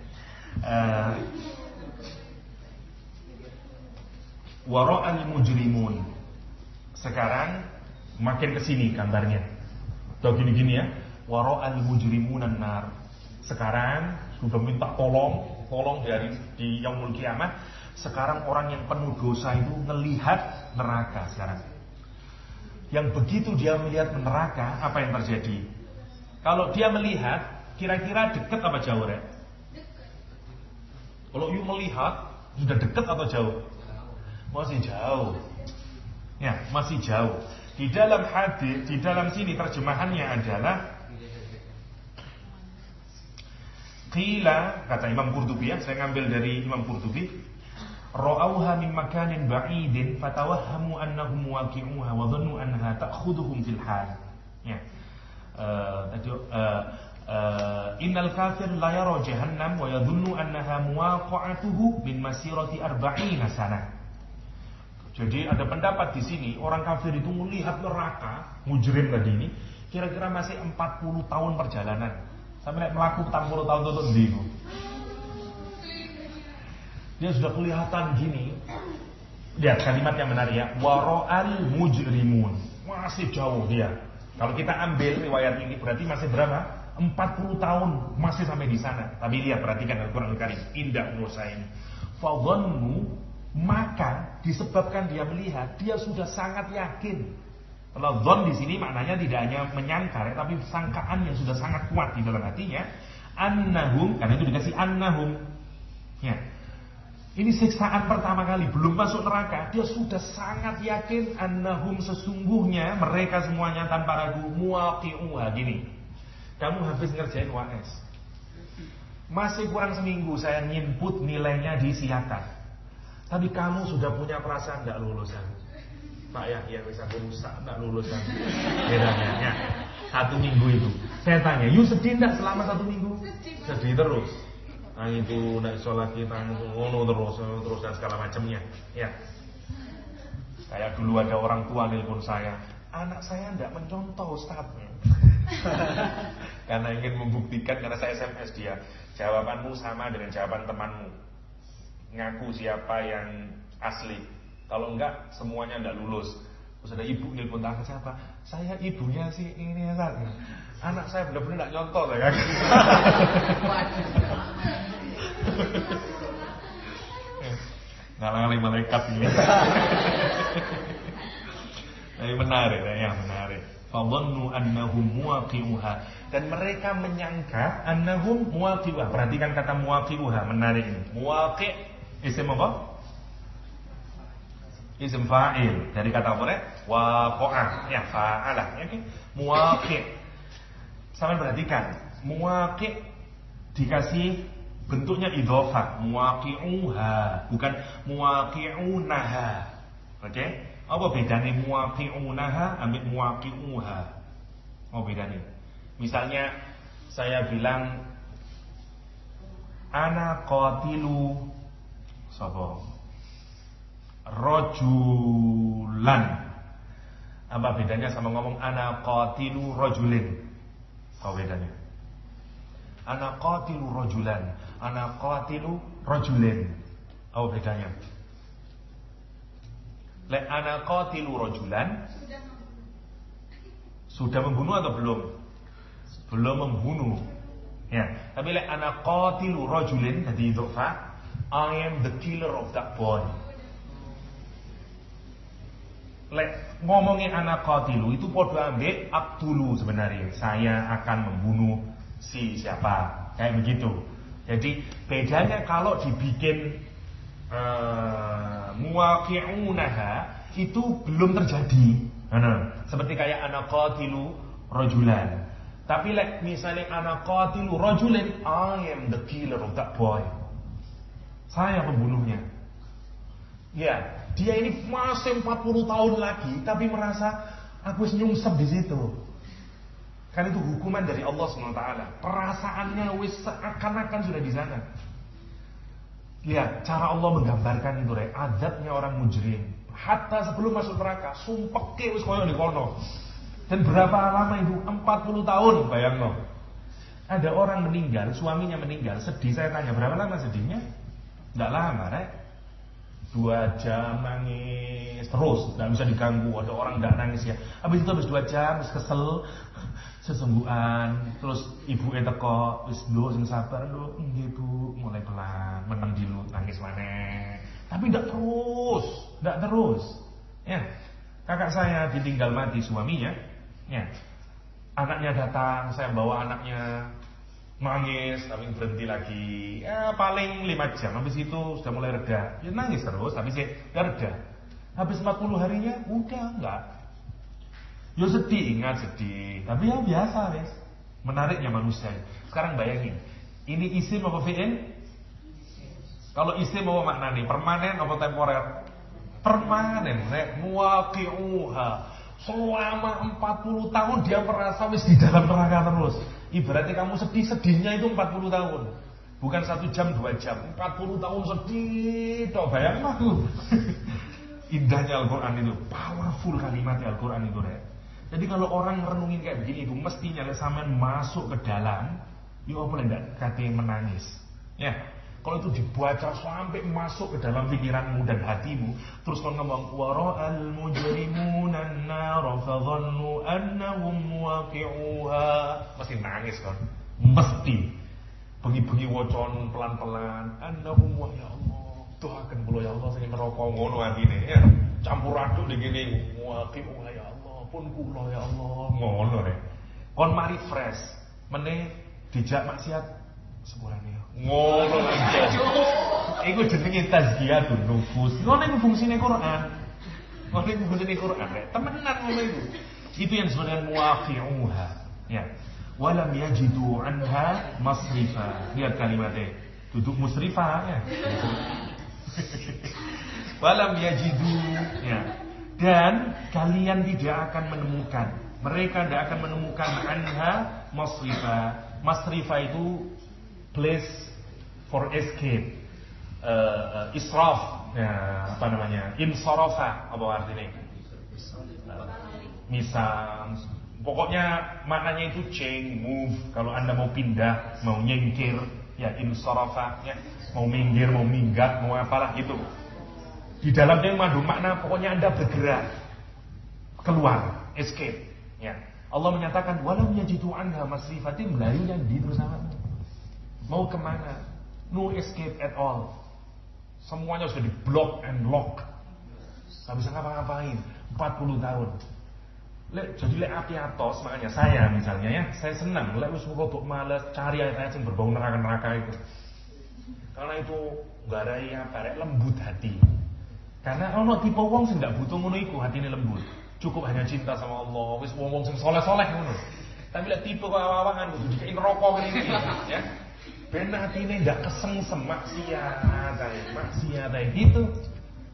Wara'al mujrimun. Sekarang makin kesini gambarnya. Tuh gini-gini ya. Wara'al mujrimunan nar. Sekarang sudah minta tolong di yaumul kiamat. Sekarang orang yang penuh dosa itu melihat neraka sekarang. Yang begitu dia melihat neraka, apa yang terjadi? Kalau dia melihat, kira-kira dekat apa jauh, ya? Kalau you melihat, sudah dekat atau jauh? Masih jauh. Ya, masih jauh. Di dalam hadis, di dalam sini terjemahannya adalah qila, kata Imam Qurtubi ya, saya ngambil dari Imam Qurtubi, ra'auha min makanin ba'idin fatawahhamu annahum waqi'uha wa dhannu annaha ta'khudhuhum fil hal. Ya. Innal kafir la yara jahannam wa yadhunnu annaha muwaqa'atuhu min masirati 40 sanah. Jadi ada pendapat di sini, orang kafir itu melihat neraka, mujrim tadi ini, kira-kira masih 40 tahun perjalanan. Sampai melakukan 40 tahun itu ndi. Dia sudah kelihatan gini. Lihat kalimat yang menarik ya. Wara'al mujrimun. Masih jauh dia. Kalau kita ambil riwayat ini berarti masih berapa? 40 tahun masih sampai di sana. Tapi lihat, perhatikan Al-Qur'an Al-Karim. Indah menurut saya ini. Fadhannu, maka disebabkan dia melihat, dia sudah sangat yakin. Kalau dhon di sini maknanya tidak hanya menyangka, tapi sangkaan yang sudah sangat kuat di dalam hatinya. Annahum, karena itu dikasih annahum. Ya. Ini siksaan pertama kali, belum masuk neraka, dia sudah sangat yakin annahum, sesungguhnya mereka semuanya tanpa ragu muwaqi'uha. Gini, kamu habis ngerjain UAS, masih kurang seminggu saya nginput nilainya di Siatat, tapi kamu sudah punya perasaan gak lulusan. Pak ya bisa aku rusak, gak lulusan. Bedanya ya, 1 minggu itu saya tanya, you sedih gak selama 1 minggu? Sedih terus. Nah itu nak iso lagi ngono terus dan segala macamnya. Ya. Kayak dulu ada orang tua nelpon saya, anak saya tidak mencontoh Ustaz. Karena ingin membuktikan, karena saya SMS dia, jawabanmu sama dengan jawaban temanmu. Ngaku siapa yang asli. Kalau enggak semuanya tidak lulus. Terus ada ibu nelpon ke siapa? Saya ibunya sih ini Ustaz. Anak saya benar-benar tidak nyontoh saya. Ngalang-ngaling malaikat ini. Tapi menarik ya, menarik. Fadhannu annahum muwaqi'uha, dan mereka menyangka annahum muwaqi'uha. Perhatikan kata muwaqi'uha, menarik ini. Muwaqi' isim apa? Isim fa'il dari kata apa ya? Waqa'a, ya fa'alah, ya kan? Muwaqi'. Sama perhatikan, muwaqi' dikasih bentuknya idhofah, muwaqi'uha, bukan muwaqi'unaha. Oke? Apa bedanya muwaqi'unaha ambil muwaqi'uha? Apa bedanya? Misalnya saya bilang ana qatilu sapa? Rajulan. Apa bedanya sama ngomong ana qatilu rajulin? Apa bedanya? Ana qatilu rajulan, ana qatilu rajulin. Apa bedanya? Lek ana qatilu rajulan sudah membunuh atau belum? Belum membunuh. Ya, tapi lek ana qatilu rajulin tadi idhofa, I am the killer of that boy. Lek ngomongin ana qatilu itu padha ambek aqtulu sebenarnya. Saya akan membunuh si siapa, kayak begitu. Jadi bedanya kalau dibikin muwaqi'unaha itu belum terjadi. Seperti kayak ana qatilu rajulan. Tapi like misalnya ana qatilu rajulan, I am the killer of that boy. Saya pembunuhnya. Ya, dia ini masih 40 tahun lagi tapi merasa aku nyungsep di situ. Kan itu hukuman dari Allah SWT. Perasaannya wis seakan-akan sudah di sana. Lihat cara Allah menggambarkan itu, azabnya orang mujrim. Hatta sebelum masuk neraka, sumpeke wis koyo di kono. Dan berapa lama itu? 40 tahun, bayangno. Ada orang meninggal, suaminya meninggal, sedih. Saya tanya, berapa lama sedihnya? Enggak lama, Rek. 2 jam nangis terus, enggak bisa diganggu. Ada orang enggak nangis ya. Habis itu habis 2 jam, terus kesel, sesungguhan, terus ibu teko, wis lho sing sabar lho, nggih Bu, mulai pelan, meneng dilu, nangis maneh. Tapi enggak terus. Ya. Kakak saya ditinggal mati suaminya, ya. Anaknya datang, saya bawa anaknya, nangis, tapi berhenti lagi. Ya paling 5 jam, habis itu sudah mulai reda. Ya nangis terus, tapi saya reda. Habis 40 harinya, udah enggak. Yo sedih, ingat sedih. Tapi ya biasa, guys. Menariknya manusia. Sekarang bayangin, ini isim apa fi'il? Kalau isim apa maknanya? Permanen apa temporer? Permanen, muwaqi'uha. Selama 40 tahun dia merasa wis di dalam neraka terus. Ibaratnya kamu sedihnya itu 40 tahun. Bukan 1 jam 2 jam, 40 tahun sedih. Toh bayang aku. Indahnya Al-Quran itu, powerful kalimatnya Al-Quran itu, Jadi kalau orang renungin kayak begini itu mestinya sampean masuk ke dalam, yo apa ndak kate menangis. Ya. Kalau itu dibaca sampai masuk ke dalam pikiranmu dan hatimu, terus kau ngomong wara'al mujrimuna an-nar fa dhannu annahum waqi'uha, mesti nangis kan? Mesti. Bengi-bengi wocon pelan-pelan, annahum wa ya Allah, doakan kula ya Allah sing neraka ngono atine ya. Campur aduk dikene waqi'uha ya Allah, pun kula ya Allah ngono rek. Kon mari fresh, meneh dijak maksiat sepurane ngono aja. Iku jenenge tazkiyatun nufus. Ngono iku fungsine Quran. Ngono iku fungsine Quran. Temenan ngono iku. Itu yang disebut muwaqi'uha. Ya. Walam yajidu anha masrifa. Lihat kalimatnya. Duduk musrifah ya. Walam yajidu ya. Dan kalian tidak akan menemukan. Mereka tidak akan menemukan anha masrifa. Masrifa itu place for escape, israf, ya, apa namanya, insarafa, apa artinya? Misal, pokoknya maknanya itu change, move. Kalau anda mau pindah, mau nyingkir, ya insarafa, ya, mau minggir, mau minggat, mau apalah itu. Di dalamnya mengandung makna, pokoknya anda bergerak, keluar, escape. Ya. Allah menyatakan, walam yajidu anha masrifatin, melayunya di bersamamu. Mau kemana? No escape at all. Semuanya sudah di block and lock. Gak bisa ngapa-ngapain 40 tahun. Jadi api atos. Makanya saya misalnya ya, saya senang wis rodok males cari ayat-ayat yang berbau neraka-neraka itu. Karena itu gak ada apa, lembut hati. Karena ono tipe wong sing gak butuh ngono iku, hatine lembut. Cukup hanya cinta sama Allah. Wis wong-wong sing soleh-soleh ngono. Tapi lek tipe awang-awangan kudu dikei rokok ngene iki ya. Ben hatine ndak kesengsem maksiat gitu.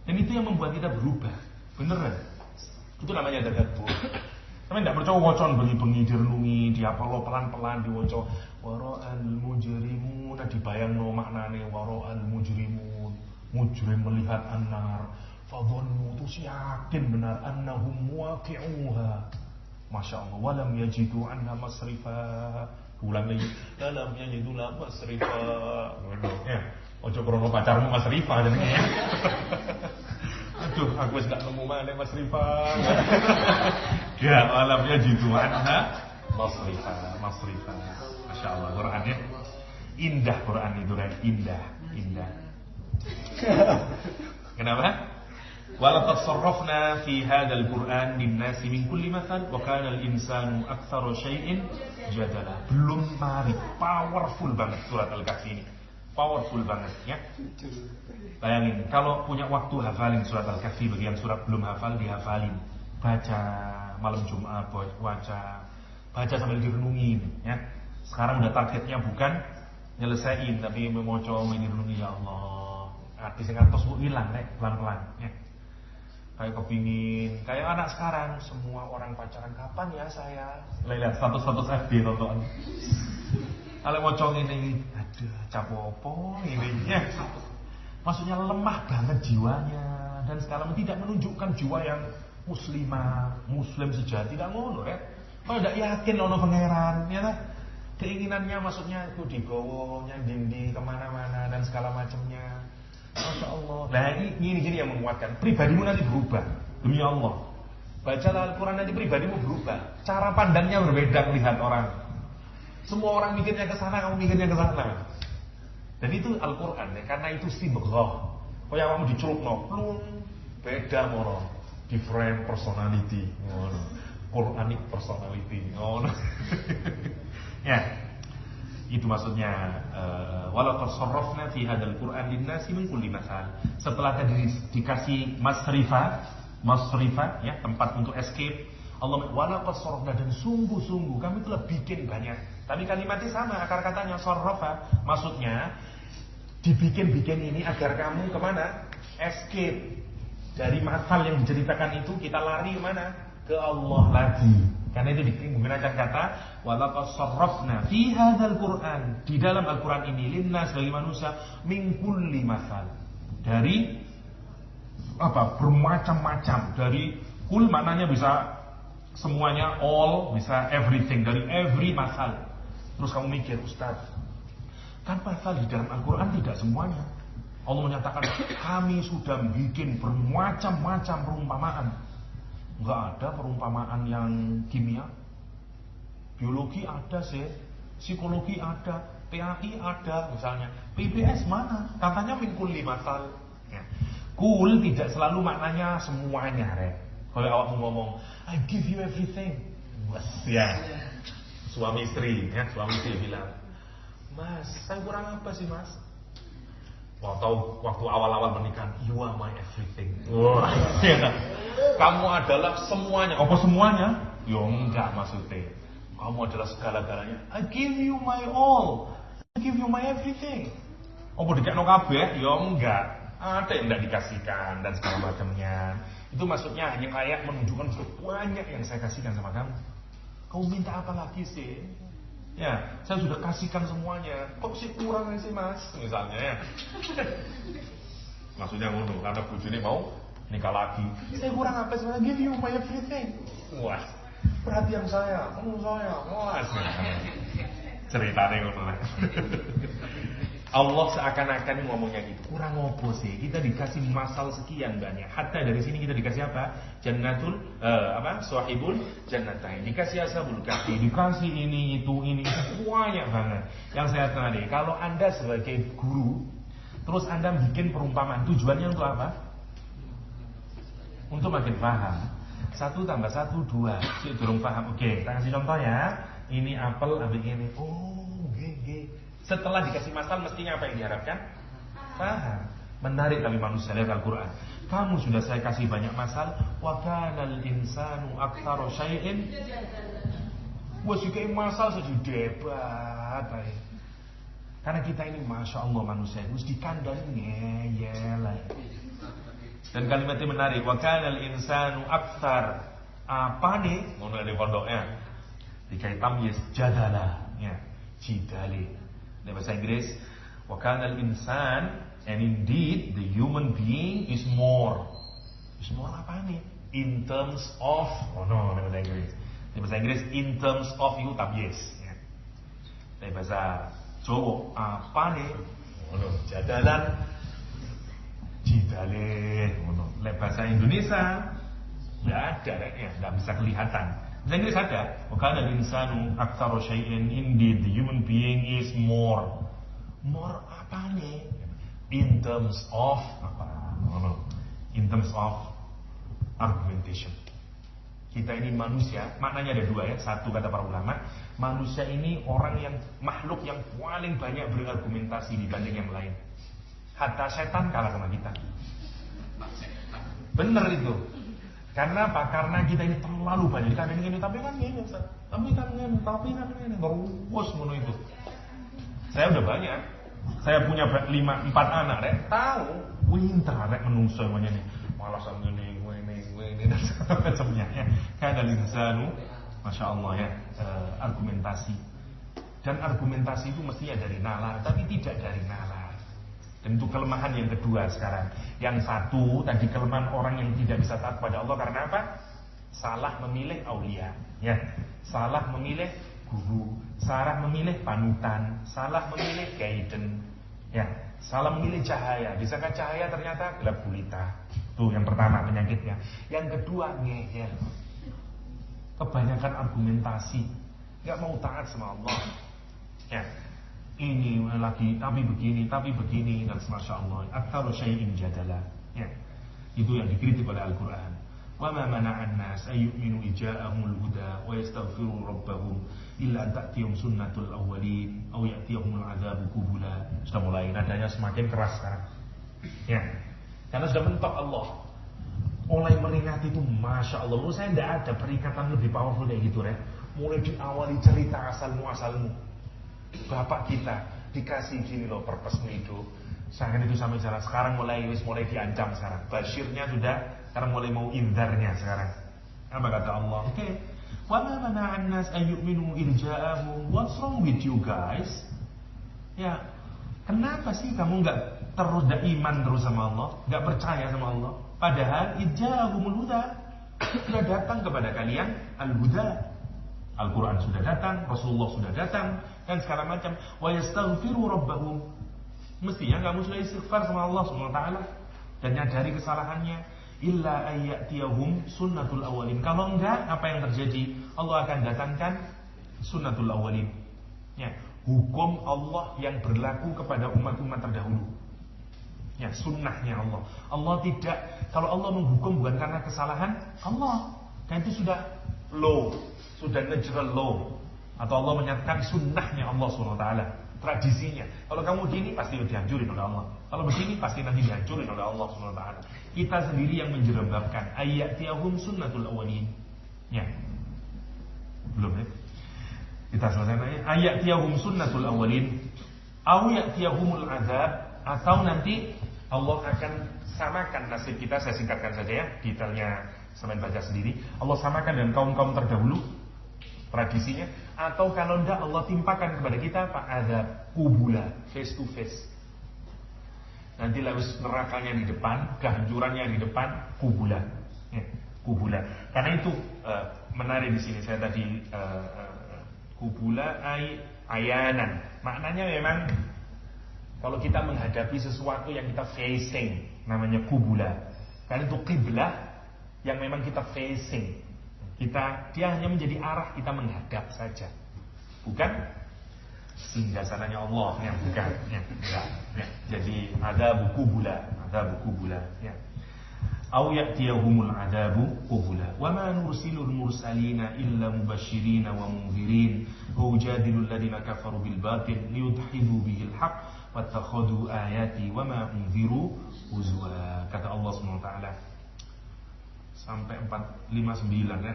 Dan itu yang membuat kita berubah. Beneran. Itu namanya tadabbur. Tapi ndak percaya wocon bengi-bengi direnungi, diapalo pelan-pelan diwoco wara'al mujrimun, dibayangno maknane wara'al mujrimun. Mujrim melihat annar, fadhannu, itu yakin benar annahum waqi'uha. Masya Allah, walam yajidu anha masrifa. Ulang lagi, dalam yajidu la masrifa. Ya, ojo krono pacarmu masrifa jenenge. Aduh, aku wis gak nemu maneh masrifa. Ya, walam yajidu anha masrifa. Masya Allah, Qurannya indah, Quran itu kan indah. Kenapa? Walaqad sarrafna fi hadzal Qur'an lin-nasi min kulli mathal wa kana al-insanu aktsara syai'in jadala. Belum mari, powerful banget surat Al-Kahfi ini. Powerful banget ya. Bayangin kalau punya waktu hafalin surat Al-Kahfi, bagian surat belum hafal dihafalin. Baca malam Jumat, baca sambil direnungin ya. Sekarang udah targetnya bukan nyelesain tapi memoco renungi ya Allah. Arti sing atos ku ilang nek pelan-pelan ya. Kayak kepingin, kayak anak sekarang semua orang pacaran kapan ya saya. Lihat status FB tonton. Kalau mocong ini, aduh capopo ini ya. Maksudnya lemah banget jiwanya dan sekarang tidak menunjukkan jiwa yang muslim sejati, tidak ngono ya. Kalau tidak yakin ono pangeran, ya lah. Keinginannya maksudnya itu digowo, nyanding kemana-mana dan segala macamnya. Masya Allah. Nah ini yang menguatkan. Pribadimu nanti berubah demi Allah. Bacalah Al-Quran nanti pribadimu berubah. Cara pandangnya berbeda melihat orang. Semua orang mikirnya ke sana, kamu mikirnya ke sana. Dan itu Al-Quran ya, karena itu sibghah. Kayak kamu dicelupno, plung, beda moro. Different personality. Quranic personality. Ya. Itu maksudnya walaqad sarrafna fi hadzal Qur'an lin-nasi min kulli mathal. Setelah tadi dikasih masrifa ya, tempat untuk escape. Allah walaqad sarrafna, dan sungguh-sungguh kami telah bikin banyak. Tapi kalimatnya sama, akar katanya sarrafa. Maksudnya dibikin-bikin ini agar kamu kemana? Escape dari mathal yang diceritakan itu, kita lari kemana? Ke Allah lagi. Karena itu menggunakan kata walaqad sarrafna fi hadzal Qur'an, di dalam Al-Qur'an ini linnas, bagi manusia, min kulli mathal, dari apa? Bermacam-macam. Dari kul maknanya bisa semuanya, all bisa everything, dari every mathal. Terus kamu mikir, Ustaz, Kan pasal di dalam Al-Quran tidak semuanya. Allah menyatakan kami sudah bikin bermacam-macam perumpamaan. Enggak ada perumpamaan yang kimia. Biologi ada sih, psikologi ada, PAI ada misalnya. PBS mana? Katanya min kulli masal. Ya. Kul tidak selalu maknanya semuanya, Rek. Kalau awak ngomong, I give you everything. Ya. Suami istri bilang, Mas, saya kurang apa sih, Mas? Waktu awal-awal menikah, you are my everything. Wah, ya. Kamu adalah semuanya. Apa semuanya? Ya enggak maksudnya. Kamu adalah segala-galanya. I give you my all. I give you my everything. Apa dikekno kabeh? Ya enggak. Ada yang enggak dikasihkan dan segala macamnya. Itu maksudnya hanya kayak menunjukkan banyak yang saya kasihkan sama kamu. Kamu minta apa lagi sih? Ya, saya sudah kasihkan semuanya. Kok sih kurang sih, Mas? Misalnya ya. Maksudnya ngono, karena bojone mau nikah lagi. Saya kurang apa sih? Give you my everything. Wah, perhatian saya, penuh saya. Wah, ceritanya ngono. Allah seakan-akan ngomongnya gitu. Kurang opo sih? Kita dikasih masal sekian banyak. Hatta dari sini kita dikasih apa? Jannatul Sahibul jannatain. Dikasih ashabul kahfi, dikasih ini banyak banget. Yang saya tanya, kalau Anda sebagai guru terus Anda bikin perumpamaan, tujuannya untuk apa? Untuk makin paham. 1 tambah 1 2. Si belum paham. Oke, kita kasih contoh ya. Ini apel, ambil ini. Oh, GG. Setelah dikasih masal mestinya apa yang diharapkan? Paham. Menarik kali manusia lihat Al-Quran. Kamu sudah saya kasih banyak masal. Wa kanal insanu aktsara syai'in. Wah, sih masal saja debat. Karena kita ini Masya Allah manusia harus dikandani ngeyel. Dan kalimatnya menarik. Wa kanal insanu aktsar. Apa nih? Ngono di pondoknya. Dikai tamyiz jadala. Ya, jidali. Dalam bahasa Inggris, wa kana al-insan, and indeed the human being is more. Is more apa nih? In terms of, dalam bahasa Inggris. Dalam bahasa Inggris, in terms of itu tabies. Ya. Dalam bahasa Jawa, apa nih? Jadalan, jidale. Dalam bahasa Indonesia, nggak ada, ya, nggak bisa kelihatan. Bahasa Inggris ada. Wa kana al-insanu aktsara syai'in, indeed the human being is more. More apa nih? In terms of apa? In terms of argumentation. Kita ini manusia, maknanya ada 2 ya. 1 kata para ulama, manusia ini orang yang makhluk yang paling banyak berargumentasi dibanding yang lain. Hatta setan kalah sama kita. Bener itu. Karena apa? Karena kita ini terlalu banyak. Kan ini tapi kan ini, tapi kan ini terus ngono itu. Saya udah banyak. Saya punya 4 anak, Rek. Tahu, winter Rek menungso semuanya nih. Malasan ini dan macamnya ya. Kayak ada linsanu, Masya Allah ya, argumentasi. Dan argumentasi itu mestinya dari nalar, tapi tidak dari nalar. Dan itu kelemahan yang kedua sekarang. Yang satu tadi kelemahan orang yang tidak bisa taat pada Allah karena apa? Salah memilih aulia, ya. Salah memilih guru, salah memilih panutan, salah memilih guidance, ya. Salah memilih cahaya. Disangka cahaya ternyata gelap gulita. Itu yang pertama penyakitnya. Yang kedua ngeyel. Kebanyakan argumentasi, nggak mau taat sama Allah. Ya. Ini lagi tapi begini dan Masya Allah aktsara syai'in jadala. Ya. Itu yang dikritik oleh Al-Quran. Wa ma mana'an nas ayyuminu ija'ahumul huda wa yastaghfiru rabbahum illa ta'tiyum sunnatul awwalin aw ya'tiyahumul adzabu qubula. Sudah mulai nadanya semakin keras sekarang. Ya. Karena sudah mentok Allah. Mulai meringat itu Masya Allah. Menurut saya tidak ada perikatan lebih powerful kayak gitu, Rek. Mulai diawali cerita asal-muasalmu. Bapak kita dikasih gini loh purpose hidup. Sekarang itu sampai sekarang mulai diancam sekarang. Basyirnya sudah, sekarang mulai mau indarnya sekarang. Apa kata Allah? Oke. Wa ma mana'an nas ayyuminu irja'ahum. What's wrong with you guys? Ya, kenapa sih kamu enggak terus iman terus sama Allah, enggak percaya sama Allah? Padahal irja'ahumul huda. Sudah datang kepada kalian al-huda. Al-Quran sudah datang, Rasulullah sudah datang, dan segala macam. Wa yastaghfiru rabbahum. Mestinya kamu sudah istighfar sama Allah SWT dan nyadari kesalahannya. Illa ayyatiyahum sunnatul awalin. Kalau enggak, apa yang terjadi? Allah akan datangkan sunnatul awalin. Ya, hukum Allah yang berlaku kepada umat-umat terdahulu. Ya, sunnahnya Allah. Allah tidak, kalau Allah menghukum bukan karena kesalahan Allah, dan itu sudah law, sudah natural law. Atau Allah menyatakan sunnahnya Allah SWT, tradisinya. Kalau kamu gini pasti dihancurin oleh Allah. Kalau begini pasti nanti dihancurin oleh Allah SWT. Kita sendiri yang menjerembabkan. Ayyatiyahum sunnatul awalin. Ya, belum ya? Kita selesai. Ayyatiyahum sunnatul awalin. Aw ya'tiyahumul azab. Atau nanti Allah akan samakan nasib kita. Saya singkatkan saja ya, detailnya sampai baca sendiri. Allah samakan dengan kaum-kaum terdahulu tradisinya. Atau kalau tidak Allah timpakan kepada kita Pak azab kubula, face to face. Nanti lewis nerakanya di depan, kehancurannya di depan, kubula, ya, kubula. Karena itu menarik di sini. Saya tadi kubula ayanan. Maknanya memang kalau kita menghadapi sesuatu yang kita facing, namanya kubula. Karena itu kiblah yang memang kita facing. Dia hanya menjadi arah kita menghadap saja, bukan singgasananya Allah yang bukan, ya. Jadi ada buku bula, ya. Au ya'tiyahumul adabu qubula. Wa ma nursilul mursalina illa mubasysyirin wa mundzirin. Hujadilul ladina kafaru bil batil liyudhibu bihil haqq wattakhadhu ayati wa ma unziru huzwa. Kata Allah SWT sampai 459 ya.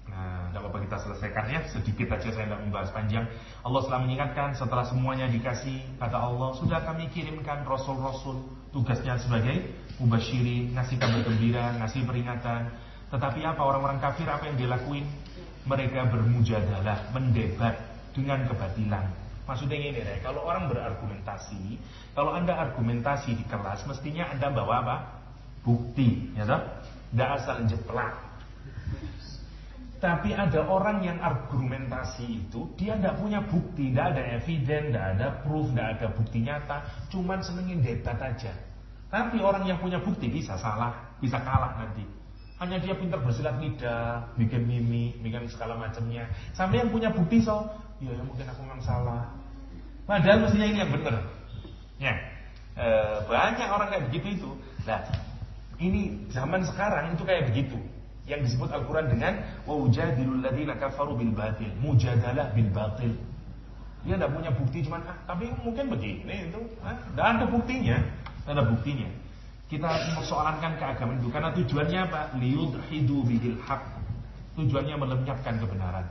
Nah, tidak apa-apa kita selesaikan ya, sedikit aja, saya tidak membahas panjang. Allah telah mengingatkan setelah semuanya dikasih, kata Allah, sudah kami kirimkan rasul-rasul, tugasnya sebagai mubasyirin, ngasih kabar gembira, ngasih peringatan. Tetapi apa orang-orang kafir, apa yang dilakuin? Mereka bermujadalah, mendebat dengan kebatilan. Maksudnya ini deh, kalau orang berargumentasi, kalau Anda argumentasi di kelas, mestinya Anda bawa apa? Bukti, ya toh? Tidak asal jeplak. Tapi ada orang yang argumentasi itu, dia tidak punya bukti, tidak ada evidence, tidak ada proof, tidak ada bukti nyata, cuman senengin debat aja. Tapi orang yang punya bukti bisa salah, bisa kalah nanti. Hanya dia pintar bersilat lidah, bikin mimik, bikin segala macamnya. Sampai yang punya bukti ya mungkin aku memang salah. Padahal mestinya ini yang benar. Ya, banyak orang kayak begitu itu. Nah, ini zaman sekarang itu kayak begitu. Yang disebut Al-Quran dengan wujadilul ladzina kafaru bil batil, mujadalah bil batil. Dia tidak punya bukti, cuman tapi mungkin begini itu, tidak ada buktinya, tidak ada buktinya. Kita mempersoalankan keagamaan itu karena tujuannya apa? Liyudhidu bihil haqq. Tujuannya melenyapkan kebenaran.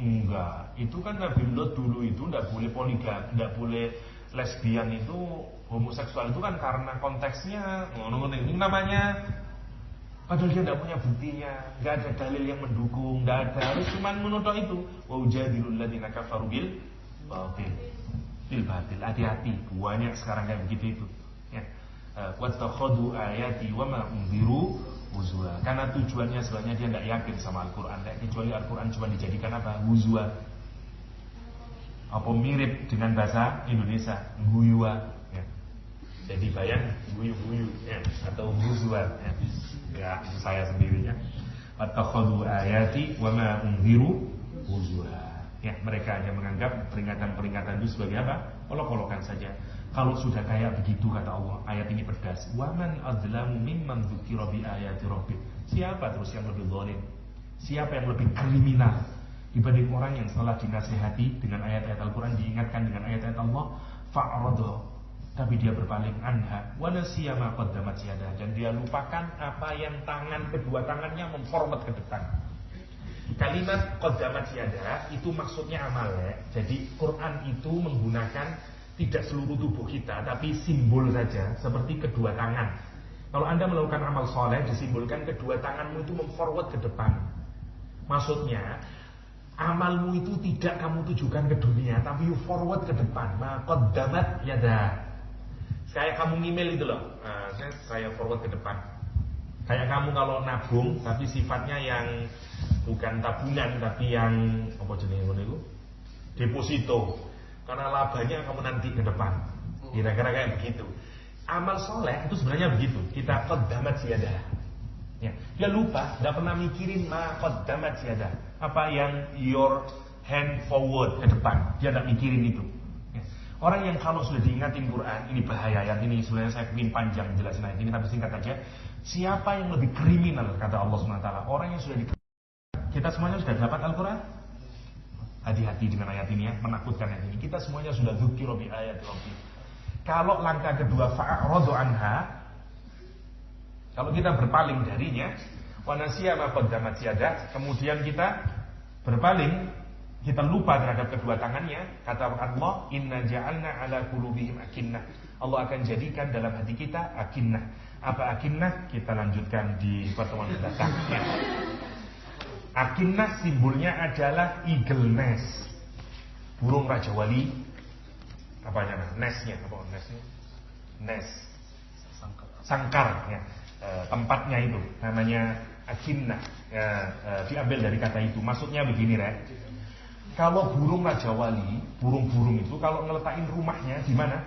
Enggak, itu kan Nabi Lot dulu itu tidak boleh poligami, tidak boleh lesbian itu, homoseksual itu kan karena konteksnya, ini namanya. Padahal dia tidak punya buktinya, tidak ada dalil yang mendukung, tidak ada, harus cuma menuduh itu. Wa ujadilul ladzina kafaru bil batil. Hati-hati, banyak sekarang kayak begitu itu. Ya. Wattakhadhu ayati wa ma unziru huzwa. Karena tujuannya sebenarnya dia tidak yakin sama Al-Quran, kecuali Al-Quran cuma dijadikan apa? Huzwa. Apa mirip dengan bahasa Indonesia, guyua. Ya. Jadi bayang guyu-guyu, ya. Atau huzwa. Ya. Ya, itu saya sendirinya. Wattakhadhu ayati wa ma unziru huzwa. Ya, mereka hanya menganggap peringatan-peringatan itu sebagai apa? Olok-olokan saja. Kalau sudah kayak begitu kata Allah, ayat ini pedas. Wa man adzlamu mimman dzukira bi ayati rabbih. Siapa terus yang lebih zalim? Siapa yang lebih kriminal dibanding orang yang setelah dinasihati dengan ayat-ayat Al-Quran, diingatkan dengan ayat-ayat Allah, fa'rada, tapi dia berpaling anha wa nasiya ma qaddamat yadah, dan dia lupakan apa yang kedua tangannya memformat ke depan. Kalimat qaddamat yadah itu maksudnya amal ya. Jadi Quran itu menggunakan tidak seluruh tubuh kita, tapi simbol saja, seperti kedua tangan. Kalau Anda melakukan amal soleh, disimbolkan kedua tanganmu itu memforward ke depan. Maksudnya amalmu itu tidak kamu tujukan ke dunia, tapi you forward ke depan. Ma qaddamat yadah. Kayak kamu ngemail itu loh, saya forward ke depan. Kayak kamu kalau nabung, tapi sifatnya yang bukan tabungan tapi yang apa jenenge ngono iku? Deposito. Karena labanya kamu nanti ke depan. Kira-kira kayak begitu. Amal soleh itu sebenarnya begitu. Kita qaddamat siyadah. Ya, dia lupa, tidak pernah mikirin ma qaddamat siyadah. Apa yang your hand forward ke depan. Dia tidak mikirin itu. Ya. Orang yang kalau sudah diingatin Quran, ini bahaya. Yang ini sebenarnya saya ingin panjang jelasin ayat ini, tapi singkat aja. Siapa yang lebih kriminal kata Allah SWT? Orang yang sudah kita semuanya sudah dapat Al-Quran. Hati-hati dengan ayat ini ya, menakutkan ayat ini. Kita semuanya sudah dzukira bi ayati rabbi. Kalau langkah kedua fa'aradu anha, kalau kita berpaling darinya, wa nasiya ma qaddamat yadah, kemudian kita berpaling, kita lupa terhadap kedua tangannya, kata Allah, inna ja'alna ala qulubihim akinnah. Allah akan jadikan dalam hati kita akinnah. Apa akinnah? Kita lanjutkan di pertemuan mendatang. Ya. Akinnah simbolnya adalah eagle nest, burung raja wali. Apanya? Nestnya apa? Nestnya? Nest. Sangkar. Ya. Tempatnya itu namanya akinnah. Ya, diambil dari kata itu. Maksudnya begini, Rek. Kalau burung raja wali, burung-burung itu kalau ngeletakin rumahnya di mana?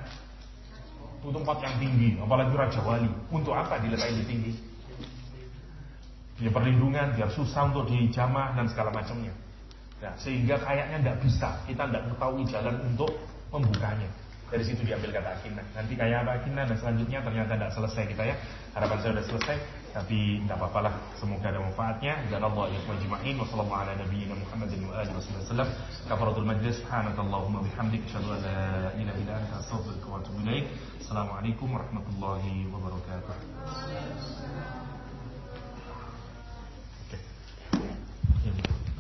Itu tempat yang tinggi, apalagi raja wali. Untuk apa diletakin di tinggi? Dia perlindungan, biar susah untuk dijamah dan segala macamnya. Nah, sehingga kayaknya tidak bisa, kita tidak mengetahui jalan untuk membukanya. Dari situ diambil kata akinah. Nanti kayak apa akinah dan selanjutnya ternyata tidak selesai kita ya. Harapan saya sudah selesai, tapi tidak apa-apa lah. Semoga ada manfaatnya. Dan Allah ya majma'in. Wassallallahu ala nabiyyina Muhammadin wa alihi wasallam. Kafaratul majlis. Subhanakallahumma bihamdik. Asyhadu an la ilaha illa anta astaghfiruka wa atubu ilaik. Assalamualaikum warahmatullahi wabarakatuh.